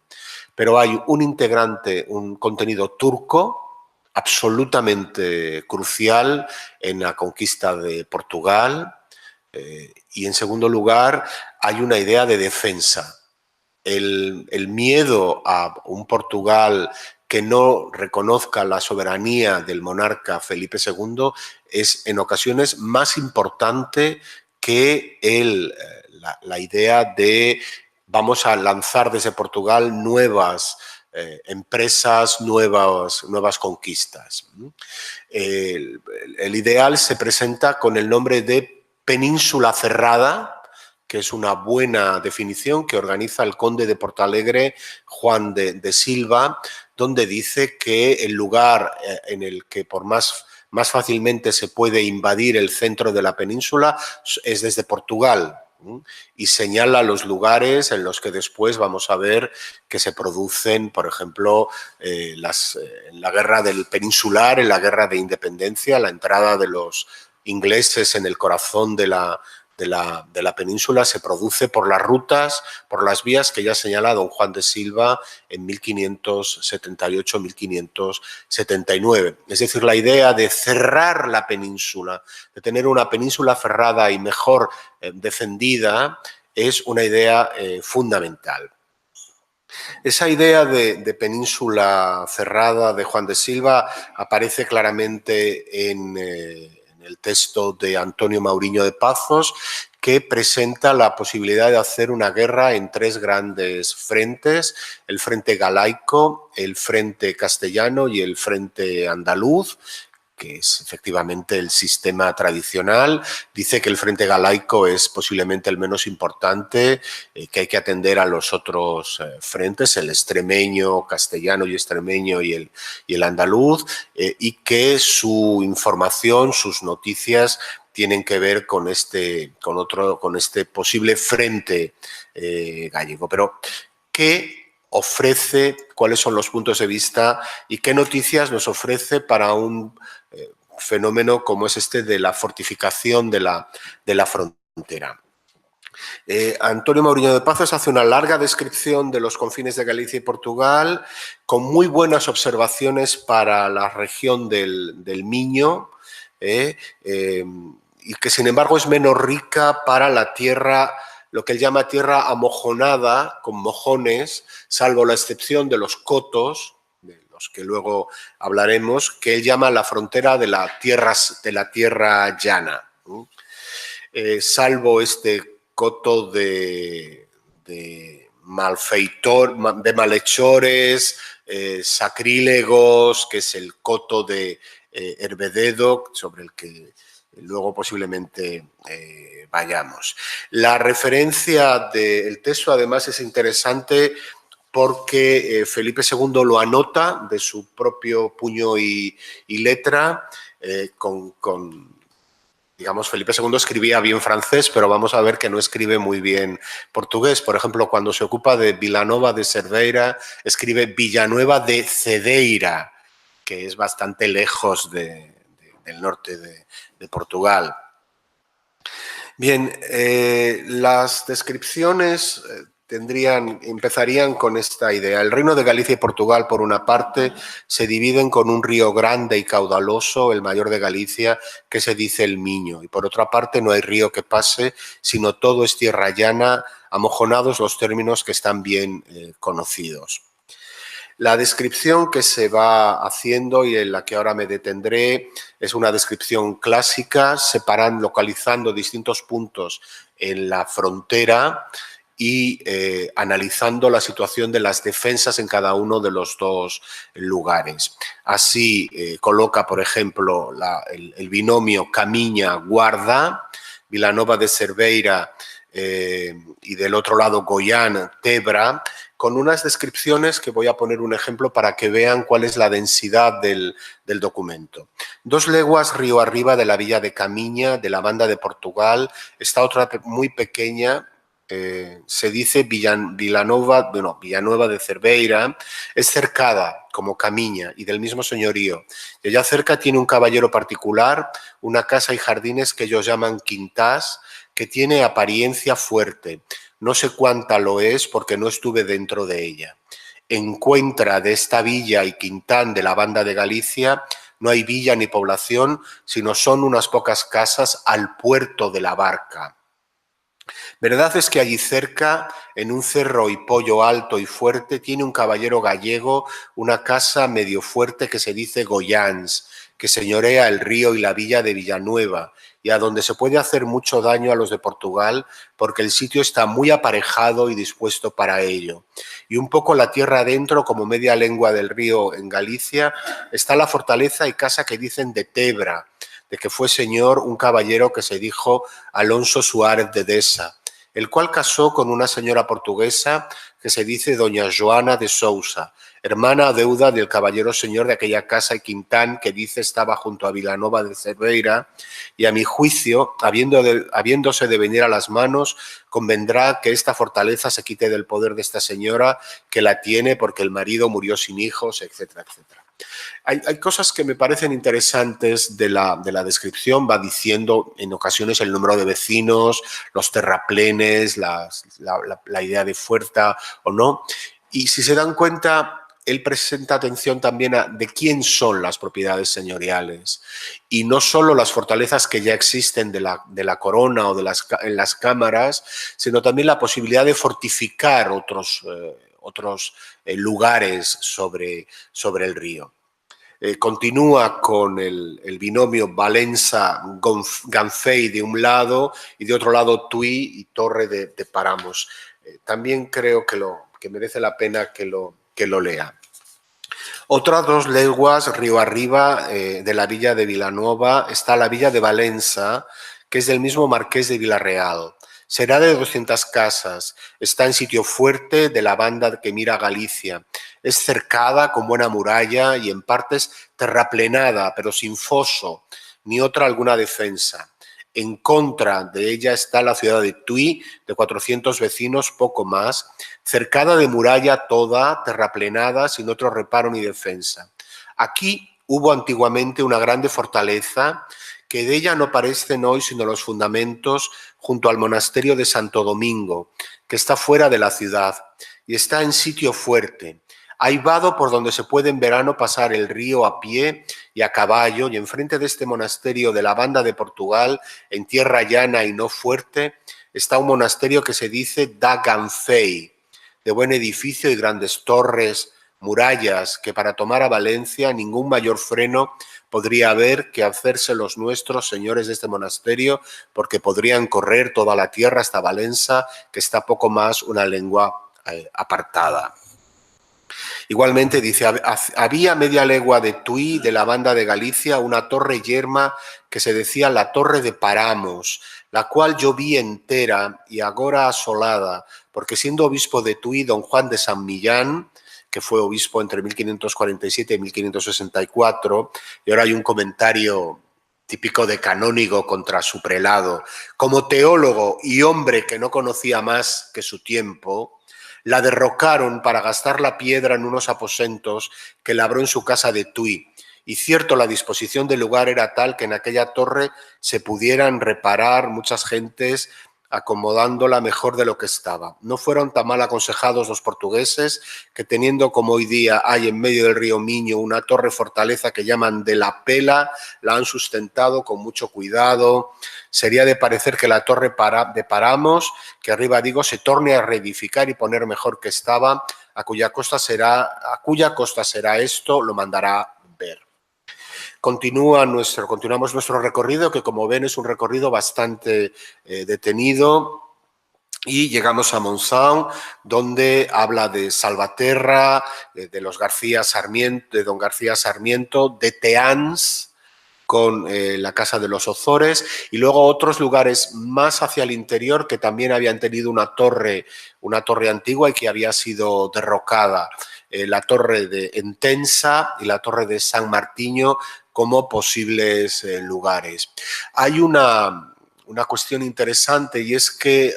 Pero hay un integrante, un contenido turco absolutamente crucial en la conquista de Portugal. Y, en segundo lugar, hay una idea de defensa. El miedo a un Portugal que no reconozca la soberanía del monarca Felipe II es en ocasiones más importante que la idea de vamos a lanzar desde Portugal nuevas empresas, nuevas conquistas. El ideal se presenta con el nombre de Península Cerrada, que es una buena definición que organiza el conde de Portalegre, Juan de Silva, donde dice que el lugar en el que por más fácilmente se puede invadir el centro de la península es desde Portugal, y señala los lugares en los que después vamos a ver que se producen, por ejemplo, en la guerra del peninsular, en la guerra de independencia, la entrada de los ingleses en el corazón de la península se produce por las rutas, por las vías que ya señala don Juan de Silva en 1578-1579. Es decir, la idea de cerrar la península, de tener una península cerrada y mejor defendida, es una idea fundamental. Esa idea de península cerrada de Juan de Silva aparece claramente en el texto de Antonio Mauriño de Pazos, que presenta la posibilidad de hacer una guerra en tres grandes frentes: el frente galaico, el frente castellano y el frente andaluz, que es efectivamente el sistema tradicional. Dice que el frente galaico es posiblemente el menos importante, que hay que atender a los otros frentes, el extremeño, castellano y extremeño y el andaluz, y que su información, sus noticias tienen que ver con este posible frente gallego. Pero, ¿qué ofrece, cuáles son los puntos de vista y qué noticias nos ofrece para un fenómeno como es este de la fortificación de la frontera? Antonio Mauriño de Pazos hace una larga descripción de los confines de Galicia y Portugal, con muy buenas observaciones para la región del Miño, y que sin embargo es menos rica para la tierra, lo que él llama tierra amojonada, con mojones, salvo la excepción de los cotos, de los que luego hablaremos, que él llama la frontera de la tierra llana. Salvo este coto de malhechores, sacrílegos, que es el coto de Hervededo, sobre el que luego posiblemente vayamos. La referencia del texto además es interesante porque Felipe II lo anota de su propio puño y letra, digamos, Felipe II escribía bien francés, pero vamos a ver que no escribe muy bien portugués. Por ejemplo, cuando se ocupa de Vilanova de Cerveira, escribe Villanueva de Cedeira, que es bastante lejos del norte de Portugal. Bien, las descripciones empezarían con esta idea. El Reino de Galicia y Portugal, por una parte, se dividen con un río grande y caudaloso, el mayor de Galicia, que se dice el Miño. Y por otra parte, no hay río que pase, sino todo es tierra llana, amojonados los términos que están bien conocidos. La descripción que se va haciendo y en la que ahora me detendré es una descripción clásica, localizando distintos puntos en la frontera y analizando la situación de las defensas en cada uno de los dos lugares. Así coloca, por ejemplo, el binomio Camiña-Guarda, Vilanova de Cerveira y del otro lado Goián-Tebra, con unas descripciones que voy a poner un ejemplo para que vean cuál es la densidad del documento. 2 leguas río arriba de la villa de Camiña, de la banda de Portugal, está otra muy pequeña, se dice Villanueva de Cerveira, es cercada como Camiña y del mismo señorío. Y allá cerca tiene un caballero particular, una casa y jardines que ellos llaman quintás, que tiene apariencia fuerte. No sé cuánta lo es porque no estuve dentro de ella. Encuentra de esta villa y quintán de la banda de Galicia, no hay villa ni población, sino son unas pocas casas al puerto de la barca. Verdad es que allí cerca, en un cerro y pollo alto y fuerte, tiene un caballero gallego una casa medio fuerte que se dice Goyáns, que señorea el río y la villa de Villanueva, y a donde se puede hacer mucho daño a los de Portugal porque el sitio está muy aparejado y dispuesto para ello. Y un poco la tierra adentro, como media lengua del río en Galicia, está la fortaleza y casa que dicen de Tebra, de que fue señor un caballero que se dijo Alonso Suárez de Deza, el cual casó con una señora portuguesa que se dice doña Joana de Sousa, hermana deuda del caballero señor de aquella casa y quintán que dice estaba junto a Vilanova de Cerveira, y a mi juicio, habiéndose de venir a las manos, convendrá que esta fortaleza se quite del poder de esta señora que la tiene porque el marido murió sin hijos, etcétera, etcétera. Hay cosas que me parecen interesantes de la descripción. Va diciendo en ocasiones el número de vecinos, los terraplenes, la idea de fuerza o no. Y si se dan cuenta, él presenta atención también a de quién son las propiedades señoriales. Y no solo las fortalezas que ya existen de la corona o en las cámaras, sino también la posibilidad de fortificar otros lugares sobre el río. Continúa con el binomio Valença-Ganfei de un lado y de otro lado Tui y Torre de Paramos. También creo que merece la pena que lo lea. Otras 2 leguas río arriba de la villa de Vilanova está la villa de Valença, que es del mismo marqués de Vilarreal. Será de 200 casas, está en sitio fuerte de la banda que mira a Galicia. Es cercada con buena muralla y en partes terraplenada, pero sin foso, ni otra alguna defensa. En contra de ella está la ciudad de Tui, de 400 vecinos, poco más, cercada de muralla toda, terraplenada, sin otro reparo ni defensa. Aquí hubo antiguamente una grande fortaleza, que de ella no parecen hoy sino los fundamentos junto al monasterio de Santo Domingo, que está fuera de la ciudad y está en sitio fuerte. Hay vado por donde se puede en verano pasar el río a pie y a caballo, y enfrente de este monasterio de la banda de Portugal, en tierra llana y no fuerte, está un monasterio que se dice da Ganfei, de buen edificio y grandes torres, murallas, que para tomar a Valencia ningún mayor freno podría haber que hacerse los nuestros señores de este monasterio, porque podrían correr toda la tierra hasta Valença, que está poco más una lengua apartada. Igualmente dice, había media legua de Tui, de la banda de Galicia, una torre yerma que se decía la Torre de Paramos, la cual yo vi entera y agora asolada, porque siendo obispo de Tui, don Juan de San Millán, que fue obispo entre 1547 y 1564, y ahora hay un comentario típico de canónigo contra su prelado, como teólogo y hombre que no conocía más que su tiempo, la derrocaron para gastar la piedra en unos aposentos que labró en su casa de Tui, Y cierto, la disposición del lugar era tal que en aquella torre se pudieran reparar muchas gentes acomodándola mejor de lo que estaba. No fueron tan mal aconsejados los portugueses que, teniendo como hoy día hay en medio del río Miño una torre fortaleza que llaman de la Pela, la han sustentado con mucho cuidado. Sería de parecer que la torre de Paramos, que arriba digo, se torne a reedificar y poner mejor que estaba, a cuya costa será esto, lo mandará ver. Continuamos nuestro recorrido, que como ven es un recorrido bastante detenido, y llegamos a Monzón, donde habla de Salvaterra, de los García Sarmiento, de don García Sarmiento, de Teáns, con la Casa de los Ozores, y luego otros lugares más hacia el interior que también habían tenido una torre antigua y que había sido derrocada. La torre de Entensa y la torre de San Martiño como posibles lugares. Hay una cuestión interesante, y es que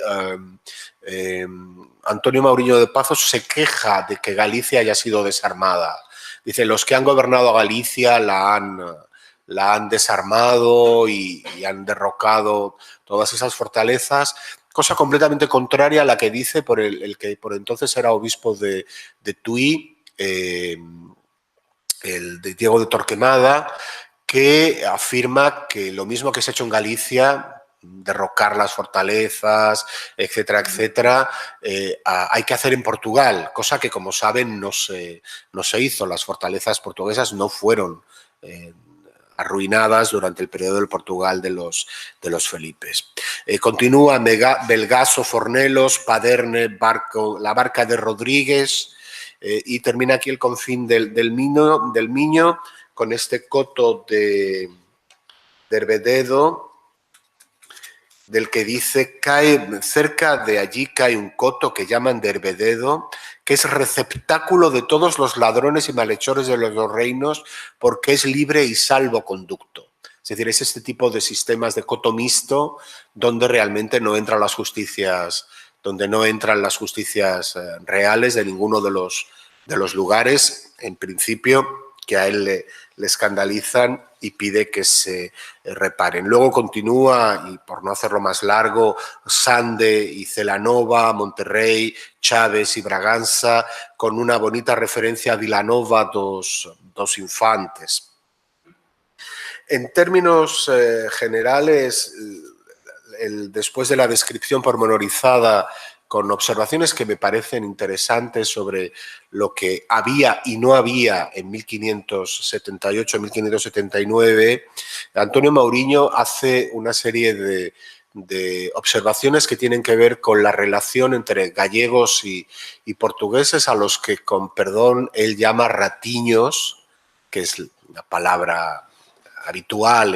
Antonio Mauriño de Pazos se queja de que Galicia haya sido desarmada. Dice, los que han gobernado a Galicia la han desarmado y han derrocado todas esas fortalezas, cosa completamente contraria a la que dice el que por entonces era obispo de Tui, el de Diego de Torquemada, que afirma que lo mismo que se ha hecho en Galicia, derrocar las fortalezas, etcétera, etcétera, hay que hacer en Portugal, cosa que, como saben, no se hizo. Las fortalezas portuguesas no fueron arruinadas durante el periodo del Portugal de los Felipes. Continúa Belgaso, Fornelos, Paderne, la Barca de Rodríguez, y termina aquí el confín del Miño, con este coto de Hervededo, del que dice, cerca de allí cae un coto que llaman de Hervededo, que es receptáculo de todos los ladrones y malhechores de los dos reinos, porque es libre y salvoconducto. Es decir, es este tipo de sistemas de coto mixto donde realmente no entran las justicias, reales de ninguno de los lugares, en principio, que a él le escandalizan y pide que se reparen. Luego continúa, y por no hacerlo más largo, Sande y Celanova, Monterrey, Chávez y Braganza, con una bonita referencia a Vilanova dos Infantes. En términos generales, después de la descripción pormenorizada, con observaciones que me parecen interesantes sobre lo que había y no había en 1578-1579, Antonio Mauriño hace una serie de observaciones que tienen que ver con la relación entre gallegos y portugueses, a los que, con perdón, él llama ratiños, que es una palabra habitual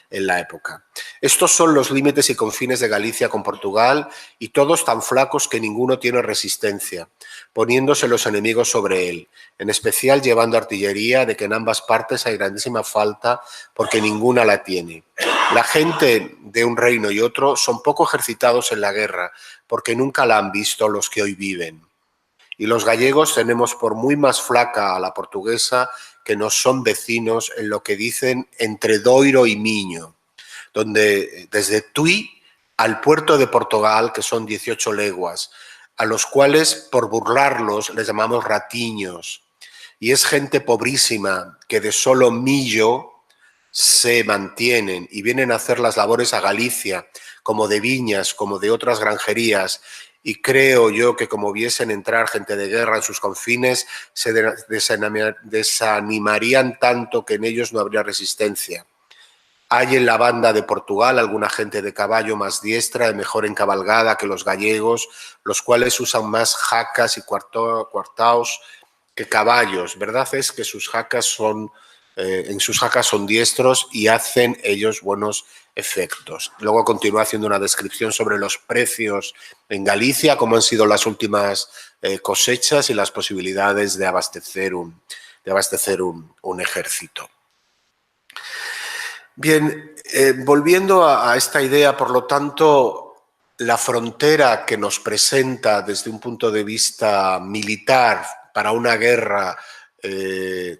en la época. Estos son los límites y confines de Galicia con Portugal, y todos tan flacos que ninguno tiene resistencia, poniéndose los enemigos sobre él, en especial llevando artillería, de que en ambas partes hay grandísima falta, porque ninguna la tiene. La gente de un reino y otro son poco ejercitados en la guerra, porque nunca la han visto los que hoy viven. Y los gallegos tenemos por muy más flaca a la portuguesa, que nos son vecinos en lo que dicen entre Doiro y Miño, donde desde Tui al puerto de Portugal, que son 18 leguas, a los cuales, por burlarlos, les llamamos ratiños. Y es gente pobrísima que de solo millo se mantienen y vienen a hacer las labores a Galicia, como de viñas, como de otras granjerías, y creo yo que como viesen entrar gente de guerra en sus confines, se desanimarían tanto que en ellos no habría resistencia. Hay en la banda de Portugal alguna gente de caballo más diestra y mejor encabalgada que los gallegos, los cuales usan más jacas y cuartaos que caballos. Verdad es que en sus jacas son diestros y hacen ellos buenos efectos. Luego continúa haciendo una descripción sobre los precios en Galicia, cómo han sido las últimas cosechas y las posibilidades de abastecer un ejército. Bien, volviendo a esta idea, por lo tanto, la frontera que nos presenta desde un punto de vista militar para una guerra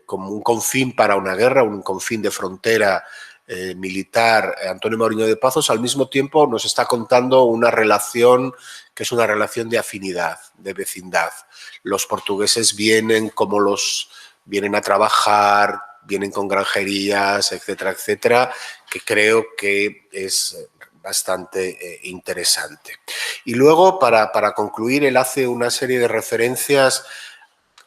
como un confín para una guerra, un confín de frontera militar, Antonio Mauriño de Pazos, al mismo tiempo nos está contando una relación que es una relación de afinidad, de vecindad. Los portugueses vienen vienen a trabajar, vienen con granjerías, etcétera, etcétera, que creo que es bastante interesante. Y luego, para concluir, él hace una serie de referencias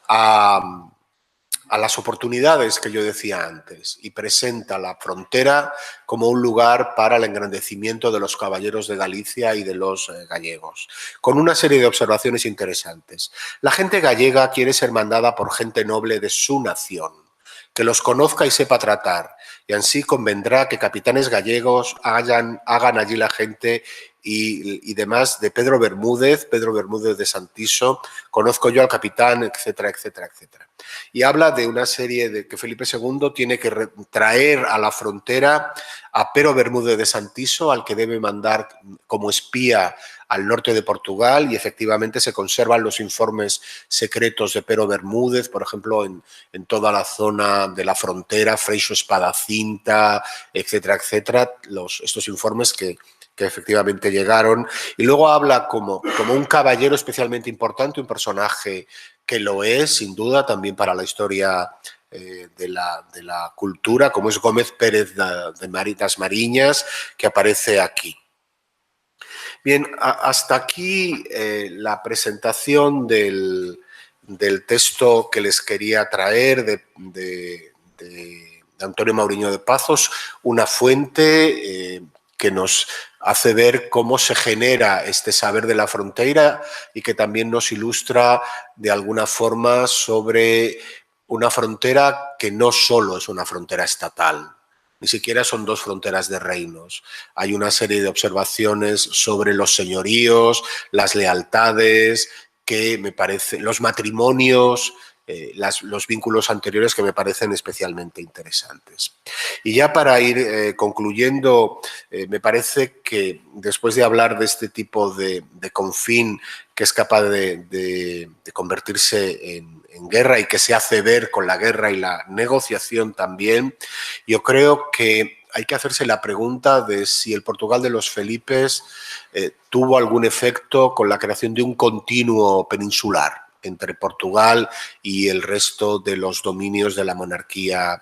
a las oportunidades que yo decía antes y presenta la frontera como un lugar para el engrandecimiento de los caballeros de Galicia y de los gallegos, con una serie de observaciones interesantes. La gente gallega quiere ser mandada por gente noble de su nación, que los conozca y sepa tratar, y así convendrá que capitanes gallegos hagan allí la gente y demás de Pedro Bermúdez de Santiso, conozco yo al capitán, etcétera, etcétera, etcétera. Y habla de una serie de que Felipe II tiene que traer a la frontera a Pero Bermúdez de Santiso, al que debe mandar como espía al norte de Portugal, y efectivamente se conservan los informes secretos de Pero Bermúdez, por ejemplo, en toda la zona de la frontera, Freixo Espadacinta, etcétera, etcétera, estos informes que efectivamente llegaron. Y luego habla como un caballero especialmente importante, un personaje que lo es, sin duda, también para la historia de la cultura, como es Gómez Pérez de das Mariñas, que aparece aquí. Bien, hasta aquí la presentación del texto que les quería traer de Antonio Mauriño de Pazos, una fuente que nos hace ver cómo se genera este saber de la frontera y que también nos ilustra de alguna forma sobre una frontera que no solo es una frontera estatal, ni siquiera son dos fronteras de reinos. Hay una serie de observaciones sobre los señoríos, las lealtades, que me parece, los matrimonios, los vínculos anteriores que me parecen especialmente interesantes. Y ya para ir concluyendo, me parece que después de hablar de este tipo de confín que es capaz de convertirse en guerra y que se hace ver con la guerra y la negociación también, yo creo que hay que hacerse la pregunta de si el Portugal de los Felipes tuvo algún efecto con la creación de un continuo peninsular entre Portugal y el resto de los dominios de la monarquía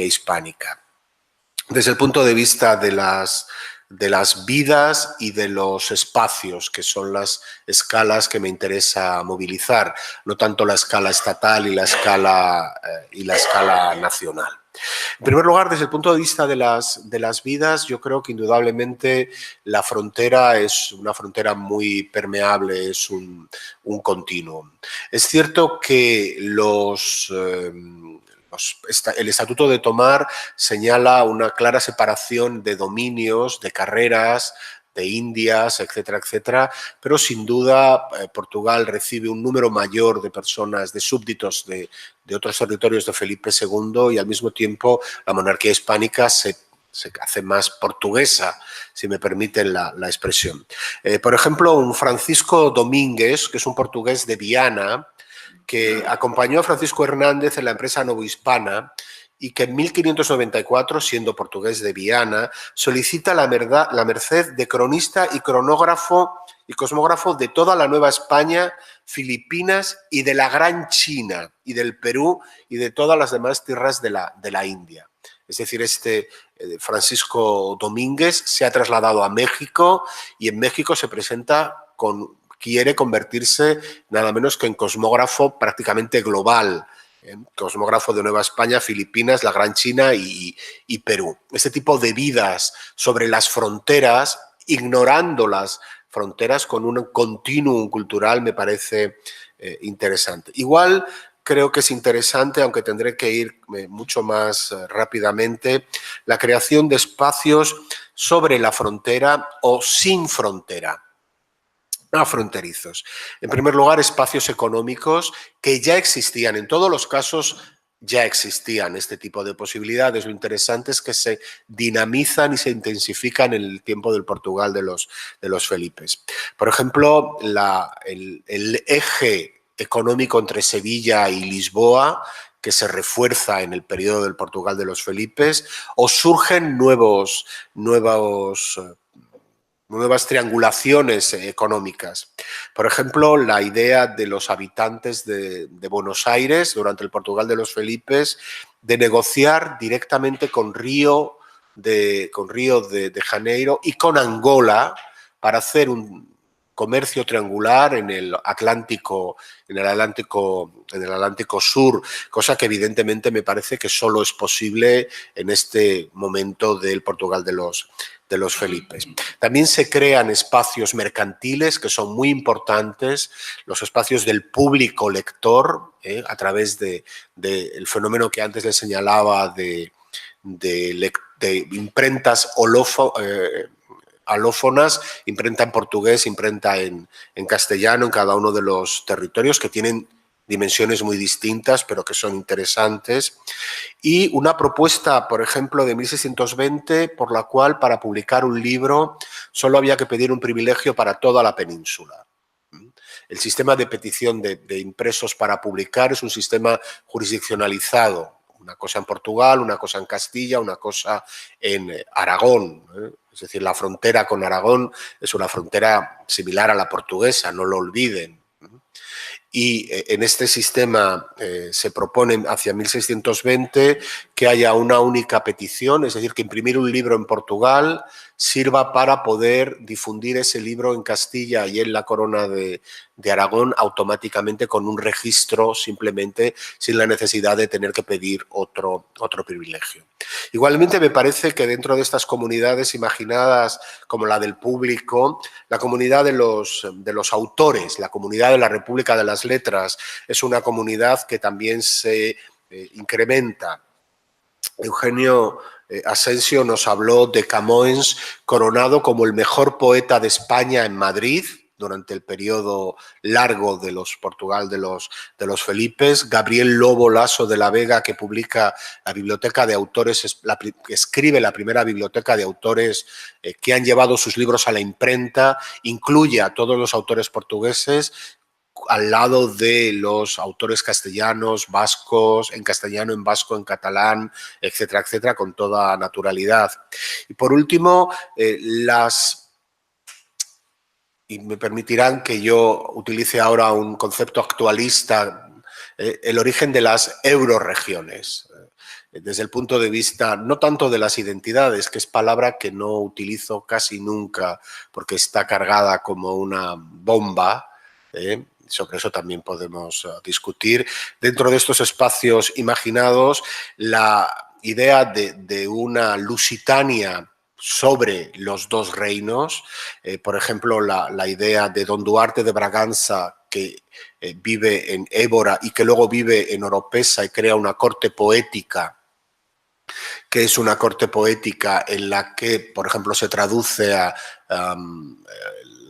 hispánica. Desde el punto de vista de las vidas y de los espacios, que son las escalas que me interesa movilizar, no tanto la escala estatal y la escala nacional. En primer lugar, desde el punto de vista de las vidas, yo creo que indudablemente la frontera es una frontera muy permeable, es un continuum. Es cierto que el Estatuto de Tomar señala una clara separación de dominios, de carreras, de indias, etcétera, etcétera, pero sin duda Portugal recibe un número mayor de personas, de súbditos de otros territorios de Felipe II y al mismo tiempo la monarquía hispánica se hace más portuguesa, si me permiten la expresión. Por ejemplo, un Francisco Domínguez, que es un portugués de Viana, que acompañó a Francisco Hernández en la empresa Novohispana y que en 1594, siendo portugués de Viana, solicita la merced de cronista y cronógrafo y cosmógrafo de toda la Nueva España, Filipinas y de la Gran China y del Perú y de todas las demás tierras de la India. Es decir, Francisco Domínguez se ha trasladado a México y en México se presenta quiere convertirse nada menos que en cosmógrafo prácticamente global, cosmógrafo de Nueva España, Filipinas, la Gran China y Perú. Este tipo de vidas sobre las fronteras, ignorando las fronteras con un continuum cultural, me parece interesante. Igual creo que es interesante, aunque tendré que ir mucho más rápidamente, la creación de espacios sobre la frontera o sin frontera. No fronterizos. En primer lugar, espacios económicos que ya existían. En todos los casos ya existían este tipo de posibilidades. Lo interesante es que se dinamizan y se intensifican en el tiempo del Portugal de los Felipes. Por ejemplo, el eje económico entre Sevilla y Lisboa, que se refuerza en el periodo del Portugal de los Felipes, o surgen nuevas triangulaciones económicas. Por ejemplo, la idea de los habitantes de Buenos Aires durante el Portugal de los Felipes de negociar directamente con Río de Janeiro y con Angola para hacer un comercio triangular en el Atlántico Sur, cosa que evidentemente me parece que solo es posible en este momento del Portugal de los Felipes. También se crean espacios mercantiles que son muy importantes, los espacios del público lector, a través del fenómeno que antes les señalaba de imprentas alófonas, imprenta en portugués, imprenta en castellano en cada uno de los territorios, que tienen dimensiones muy distintas, pero que son interesantes. Y una propuesta, por ejemplo, de 1620, por la cual para publicar un libro solo había que pedir un privilegio para toda la península. El sistema de petición de impresos para publicar es un sistema jurisdiccionalizado. Una cosa en Portugal, una cosa en Castilla, una cosa en Aragón. Es decir, la frontera con Aragón es una frontera similar a la portuguesa, no lo olviden. Y en este sistema se propone hacia 1620 que haya una única petición, es decir, que imprimir un libro en Portugal sirva para poder difundir ese libro en Castilla y en la Corona de Aragón automáticamente con un registro, simplemente sin la necesidad de tener que pedir otro privilegio. Igualmente me parece que dentro de estas comunidades imaginadas como la del público, la comunidad de los autores, la comunidad de la República de las Letras, es una comunidad que también se incrementa. Eugenio Asensio nos habló de Camões coronado como el mejor poeta de España en Madrid durante el periodo largo de los Portugal de los Felipes. Gabriel Lobo Lasso de la Vega, que publica la biblioteca de autores, que escribe la primera biblioteca de autores que han llevado sus libros a la imprenta, incluye a todos los autores portugueses al lado de los autores castellanos, vascos, en castellano, en vasco, en catalán, etcétera, etcétera, con toda naturalidad. Y por último, y me permitirán que yo utilice ahora un concepto actualista, el origen de las euroregiones, desde el punto de vista no tanto de las identidades, que es palabra que no utilizo casi nunca porque está cargada como una bomba, sobre eso también podemos discutir. Dentro de estos espacios imaginados, la idea de una Lusitania sobre los dos reinos, por ejemplo, la idea de don Duarte de Braganza, que vive en Évora y que luego vive en Oropesa y crea una corte poética, que es una corte poética en la que, por ejemplo, se traduce a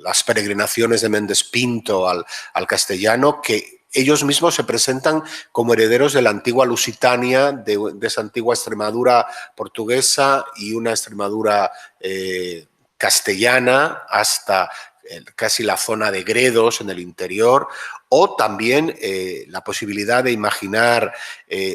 las peregrinaciones de Méndez Pinto al castellano, que ellos mismos se presentan como herederos de la antigua Lusitania, de esa antigua Extremadura portuguesa y una Extremadura castellana hasta casi la zona de Gredos en el interior, o también la posibilidad de imaginar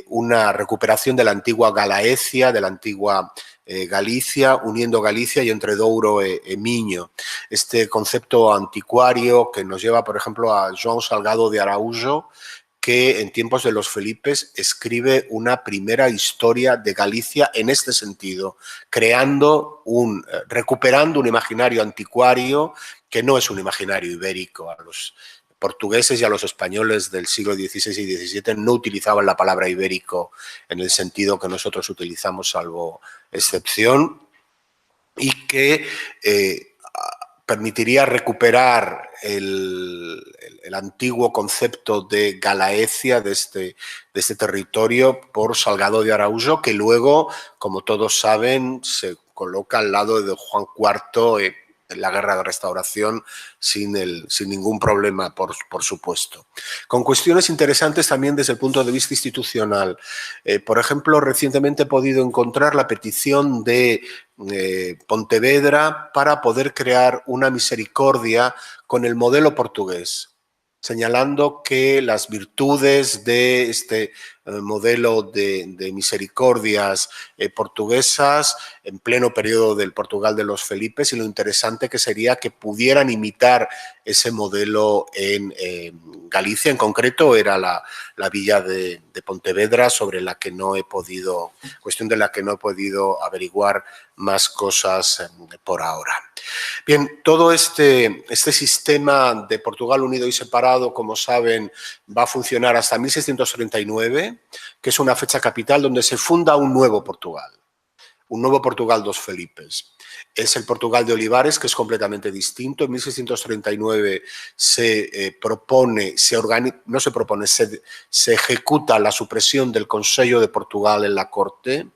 una recuperación de la antigua Galaecia, de la antigua Galicia, uniendo Galicia y entre Douro e Miño. Este concepto anticuario que nos lleva, por ejemplo, a João Salgado de Araújo, que en tiempos de los Felipes escribe una primera historia de Galicia en este sentido, recuperando un imaginario anticuario que no es un imaginario ibérico. A los portugueses y a los españoles del siglo XVI y XVII no utilizaban la palabra ibérico en el sentido que nosotros utilizamos, salvo excepción, y que permitiría recuperar el antiguo concepto de Galaecia, de este territorio, por Salgado de Araújo, que luego, como todos saben, se coloca al lado de Juan IV en la Guerra de Restauración sin ningún problema, por supuesto. Con cuestiones interesantes también desde el punto de vista institucional. Por ejemplo, recientemente he podido encontrar la petición de Pontevedra para poder crear una misericordia con el modelo portugués. señalando que las virtudes de este modelo de misericordias portuguesas en pleno periodo del Portugal de los Felipes y lo interesante que sería que pudieran imitar ese modelo en Galicia. En concreto era la villa de Pontevedra, sobre la que no he podido, cuestión de la que no he podido averiguar más cosas por ahora. Bien, todo este sistema de Portugal unido y separado, como saben, va a funcionar hasta 1639, que es una fecha capital donde se funda un nuevo Portugal dos Felipes. Es el Portugal de Olivares, que es completamente distinto. En 1639 se ejecuta la supresión del Consello de Portugal en la Corte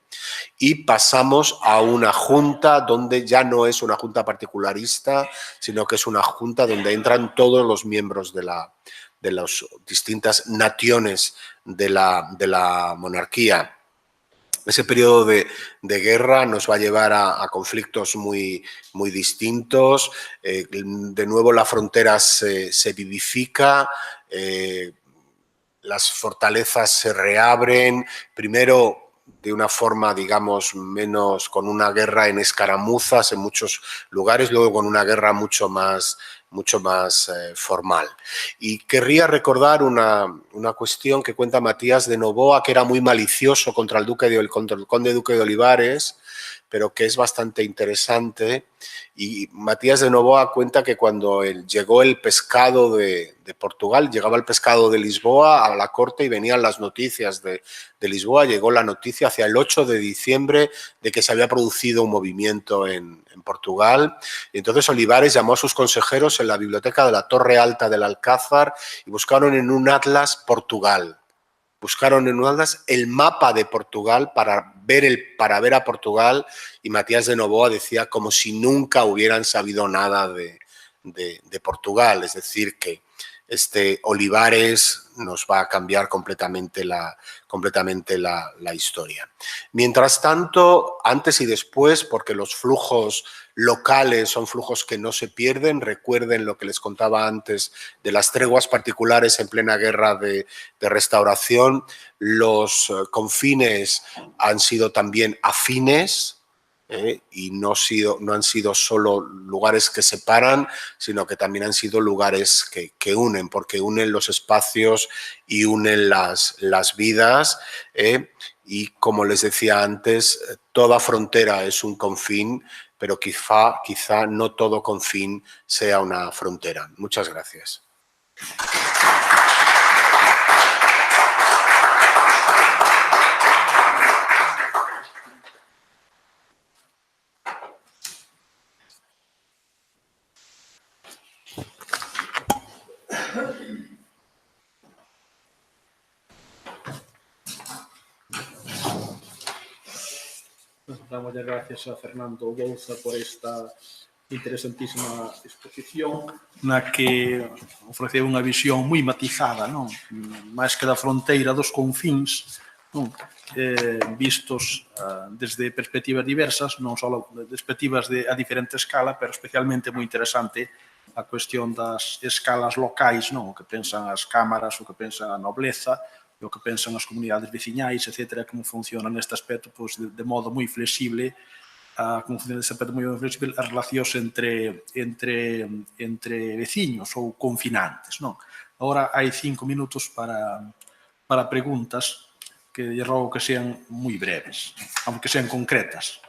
y pasamos a una junta donde ya no es una junta particularista, sino que es una junta donde entran todos los miembros de las distintas naciones de la monarquía. Ese periodo de guerra nos va a llevar a conflictos muy distintos. De nuevo la frontera se vivifica, las fortalezas se reabren, primero de una forma, digamos, menos con una guerra en escaramuzas en muchos lugares, luego con una guerra mucho más formal. Y querría recordar una cuestión que cuenta Matías de Noboa, que era muy malicioso contra el conde duque de Olivares, pero que es bastante interesante. Y Matías de Noboa cuenta que cuando llegó el pescado de Portugal, llegaba el pescado de Lisboa a la corte y venían las noticias de Lisboa, llegó la noticia hacia el 8 de diciembre de que se había producido un movimiento en Portugal. Y entonces Olivares llamó a sus consejeros en la biblioteca de la Torre Alta del Alcázar y buscaron en un atlas Portugal. Buscaron en un atlas el mapa de Portugal para ver a Portugal, y Matías de Noboa decía como si nunca hubieran sabido nada de Portugal. Es decir, que este Olivares nos va a cambiar completamente la historia. Mientras tanto, antes y después, porque los flujos locales son flujos que no se pierden, recuerden lo que les contaba antes de las treguas particulares en plena guerra de restauración, los confines han sido también afines, y no han sido solo lugares que separan, sino que también han sido lugares que unen, porque unen los espacios y unen las vidas. Y como les decía antes, toda frontera es un confín, pero quizá no todo confín sea una frontera. Muchas gracias. Damos las gracias a Fernando Bouza por esta interesantísima exposición na que ofreceu unha visión moi matizada, non? Máis que da fronteira dos confins, non? Vistos desde perspectivas diversas, non só perspectivas a diferente escala, pero especialmente moi interesante a cuestión das escalas locais, non? O que pensan as cámaras, o que pensa a nobleza, o que pensan as comunidades veciñais, etc., como funciona neste aspecto, pois, de modo moi flexible, como funciona neste aspecto moi flexible, as relacións entre veciños ou confinantes, non? Agora hai 5 minutos para preguntas que lle rogo que sean moi breves, aunque sean concretas.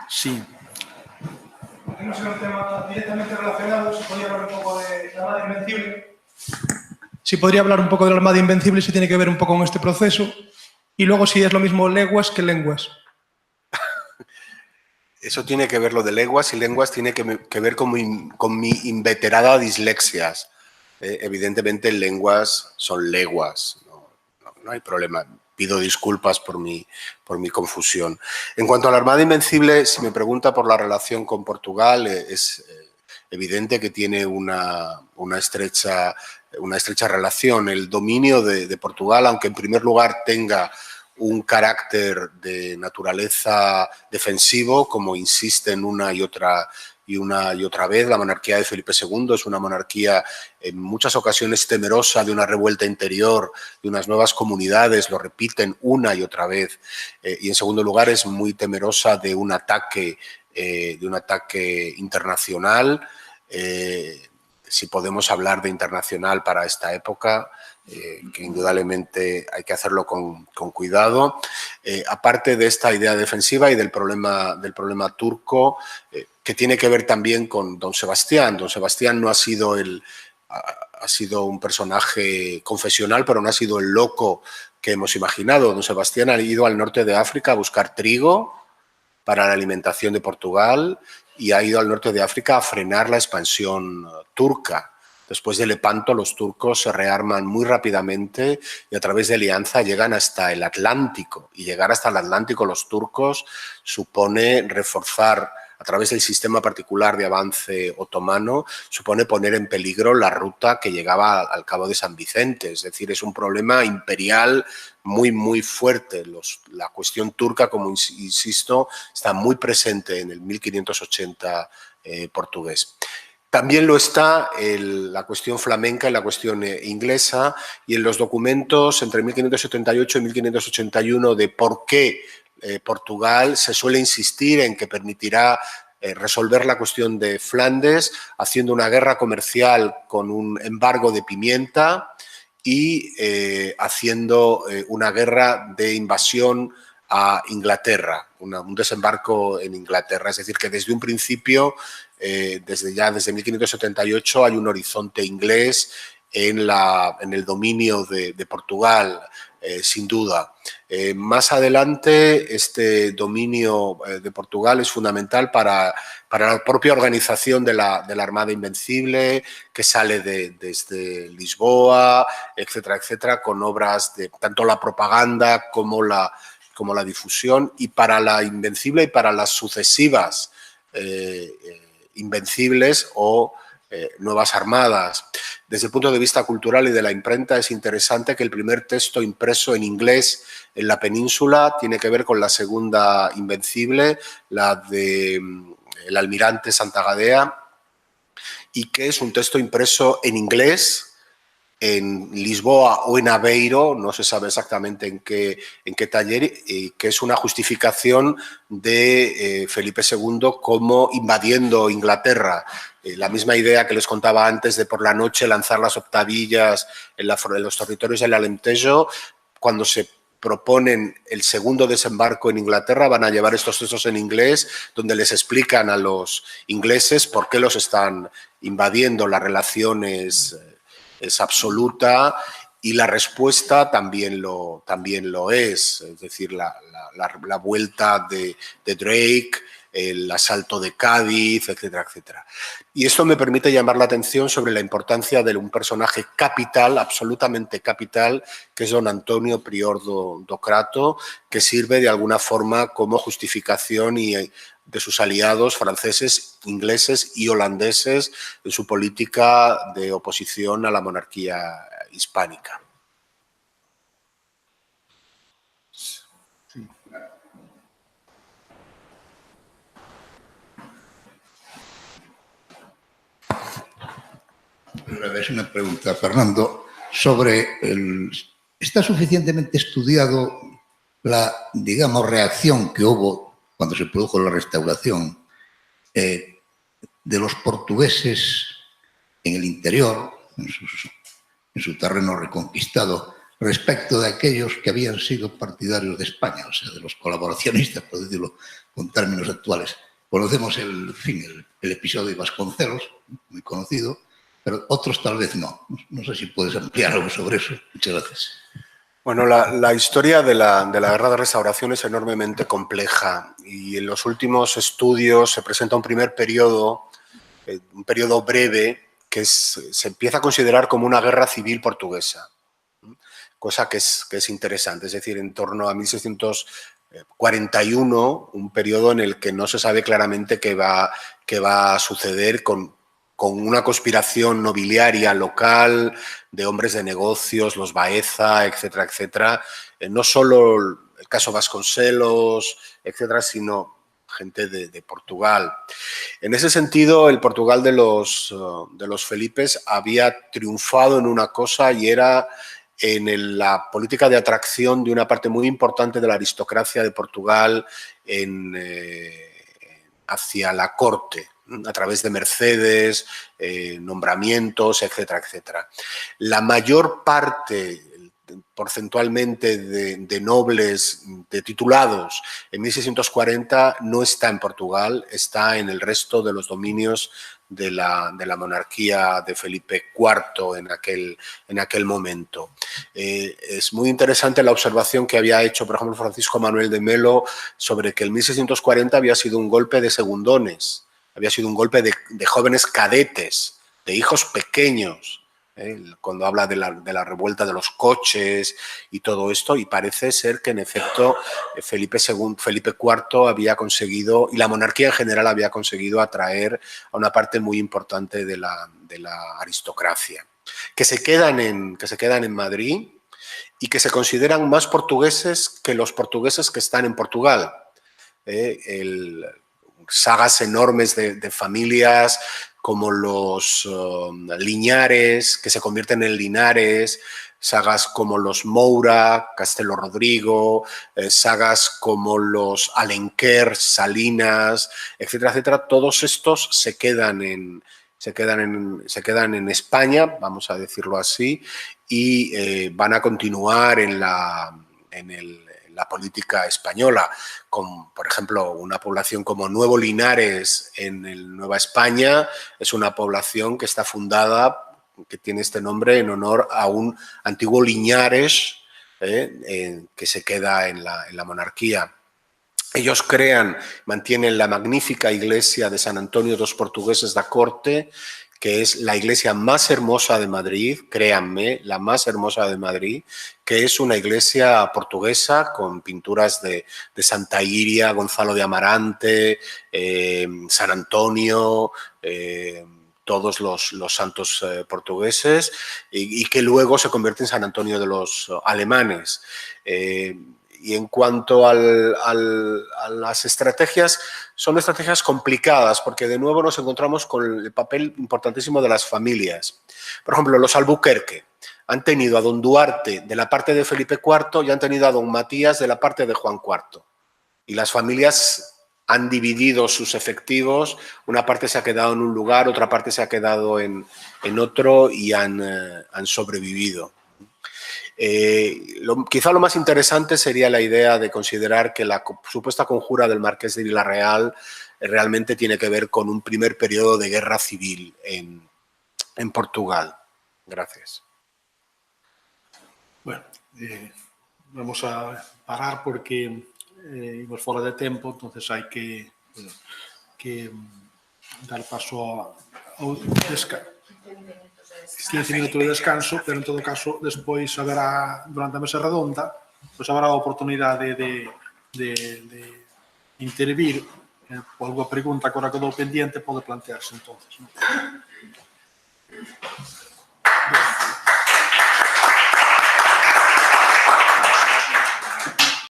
Sí. No sé, un tema directamente relacionado, si podría hablar un poco de la Armada Invencible. Si podría hablar un poco de la Armada Invencible, si tiene que ver un poco con este proceso. Y luego si es lo mismo leguas que lenguas. Eso tiene que ver, lo de leguas y lenguas tiene que ver con mi inveterada dislexia. Evidentemente lenguas son leguas, no hay problema. Pido disculpas por mi confusión. En cuanto a la Armada Invencible, si me pregunta por la relación con Portugal, es evidente que tiene una estrecha relación. El dominio de Portugal, aunque en primer lugar tenga un carácter de naturaleza defensivo, como insisten una y otra y otra vez. La monarquía de Felipe II es una monarquía en muchas ocasiones temerosa de una revuelta interior, de unas nuevas comunidades, lo repiten una y otra vez. Y en segundo lugar es muy temerosa de un ataque internacional. Si podemos hablar de internacional para esta época, que indudablemente hay que hacerlo con cuidado. Aparte de esta idea defensiva y del problema turco, que tiene que ver también con don Sebastián. Don Sebastián no ha sido ha sido un personaje confesional, pero no ha sido el loco que hemos imaginado. Don Sebastián ha ido al norte de África a buscar trigo para la alimentación de Portugal y ha ido al norte de África a frenar la expansión turca. Después de Lepanto, los turcos se rearman muy rápidamente y a través de alianza llegan hasta el Atlántico. Y llegar hasta el Atlántico los turcos supone reforzar, a través del sistema particular de avance otomano, supone poner en peligro la ruta que llegaba al Cabo de San Vicente. Es decir, es un problema imperial muy, muy fuerte. La cuestión turca, como insisto, está muy presente en el 1580 portugués. También lo está la cuestión flamenca y la cuestión inglesa, y en los documentos entre 1578 y 1581 de por qué Portugal se suele insistir en que permitirá resolver la cuestión de Flandes haciendo una guerra comercial con un embargo de pimienta y haciendo una guerra de invasión a Inglaterra, un desembarco en Inglaterra. Es decir, que desde un principio, desde 1578, hay un horizonte inglés en el dominio de Portugal, sin duda. Más adelante, este dominio de Portugal es fundamental para la propia organización de la Armada Invencible, que sale desde Lisboa, etcétera, etcétera, con obras de tanto la propaganda como la difusión, y para la Invencible y para las sucesivas Invencibles o nuevas armadas. Desde el punto de vista cultural y de la imprenta es interesante que el primer texto impreso en inglés en la península tiene que ver con la segunda Invencible, la de el almirante Santa Gadea, y que es un texto impreso en inglés en Lisboa o en Aveiro, no se sabe exactamente en qué taller, que es una justificación de Felipe II como invadiendo Inglaterra. La misma idea que les contaba antes de por la noche lanzar las octavillas en los territorios del Alentejo, cuando se proponen el segundo desembarco en Inglaterra, van a llevar estos textos en inglés donde les explican a los ingleses por qué los están invadiendo. La relación es absoluta y la respuesta también lo es. Es decir, la vuelta de Drake, el asalto de Cádiz, etcétera, etcétera. Y esto me permite llamar la atención sobre la importancia de un personaje capital, absolutamente capital, que es don Antonio Prior do Crato, que sirve de alguna forma como justificación de sus aliados franceses, ingleses y holandeses en su política de oposición a la monarquía hispánica. Es una pregunta, Fernando, sobre ¿está suficientemente estudiado la, digamos, reacción que hubo cuando se produjo la restauración de los portugueses en el interior, en su terreno reconquistado, respecto de aquellos que habían sido partidarios de España, o sea, de los colaboracionistas, por decirlo con términos actuales? Conocemos el episodio de Vasconcelos, muy conocido, pero otros tal vez no. No sé si puedes ampliar algo sobre eso. Muchas gracias. Bueno, la historia de la Guerra de Restauración es enormemente compleja y en los últimos estudios se presenta un primer periodo, un periodo breve, que se empieza a considerar como una guerra civil portuguesa, cosa que es interesante. Es decir, en torno a 1641, un periodo en el que no se sabe claramente qué va a suceder con una conspiración nobiliaria local, de hombres de negocios, los Baeza, etcétera, etcétera. No solo el caso Vasconcelos, etcétera, sino gente de Portugal. En ese sentido, el Portugal de los Felipes había triunfado en una cosa y era en la política de atracción de una parte muy importante de la aristocracia de Portugal hacia la corte, a través de mercedes, nombramientos, etcétera, etcétera. La mayor parte, porcentualmente, de nobles, de titulados en 1640 no está en Portugal, está en el resto de los dominios de la monarquía de Felipe IV en aquel momento. Es muy interesante la observación que había hecho, por ejemplo, Francisco Manuel de Melo sobre que el 1640 había sido un golpe de segundones, había sido un golpe de jóvenes cadetes, de hijos pequeños, cuando habla de la revuelta de los coches y todo esto, y parece ser que en efecto Felipe IV había conseguido, y la monarquía en general había conseguido atraer a una parte muy importante de la aristocracia, que se quedan en Madrid y que se consideran más portugueses que los portugueses que están en Portugal. Sagas enormes de familias como los Liñares, que se convierten en Linares, sagas como los Moura, Castelo Rodrigo, sagas como los Alenquer, Salinas, etcétera, etcétera. Todos estos se quedan en España, vamos a decirlo así, y van a continuar en la política española, con, por ejemplo, una población como Nuevo Linares en Nueva España, es una población que está fundada, que tiene este nombre en honor a un antiguo Liñares que se queda en la monarquía. Ellos mantienen la magnífica iglesia de San Antonio dos Portugueses da Corte, que es la iglesia más hermosa de Madrid, créanme, la más hermosa de Madrid, que es una iglesia portuguesa con pinturas de Santa Iria, Gonzalo de Amarante, San Antonio, todos los santos portugueses, y que luego se convierte en San Antonio de los alemanes. Y en cuanto a las estrategias, son estrategias complicadas porque de nuevo nos encontramos con el papel importantísimo de las familias. Por ejemplo, los Albuquerque han tenido a don Duarte de la parte de Felipe IV y han tenido a don Matías de la parte de Juan IV. Y las familias han dividido sus efectivos, una parte se ha quedado en un lugar, otra parte se ha quedado en otro y han sobrevivido. Quizá lo más interesante sería la idea de considerar que la supuesta conjura del Marqués de Villarreal realmente tiene que ver con un primer periodo de guerra civil en Portugal. Gracias. Bueno, vamos a parar porque íbamos fuera de tiempo, entonces hay que dar paso ao descanso. 15 minutos de descanso, pero en todo caso despois haberá, durante a mesa redonda, pois haberá a oportunidade de intervir. Alguma pregunta que agora quedou pendiente pode plantearse entonces, non?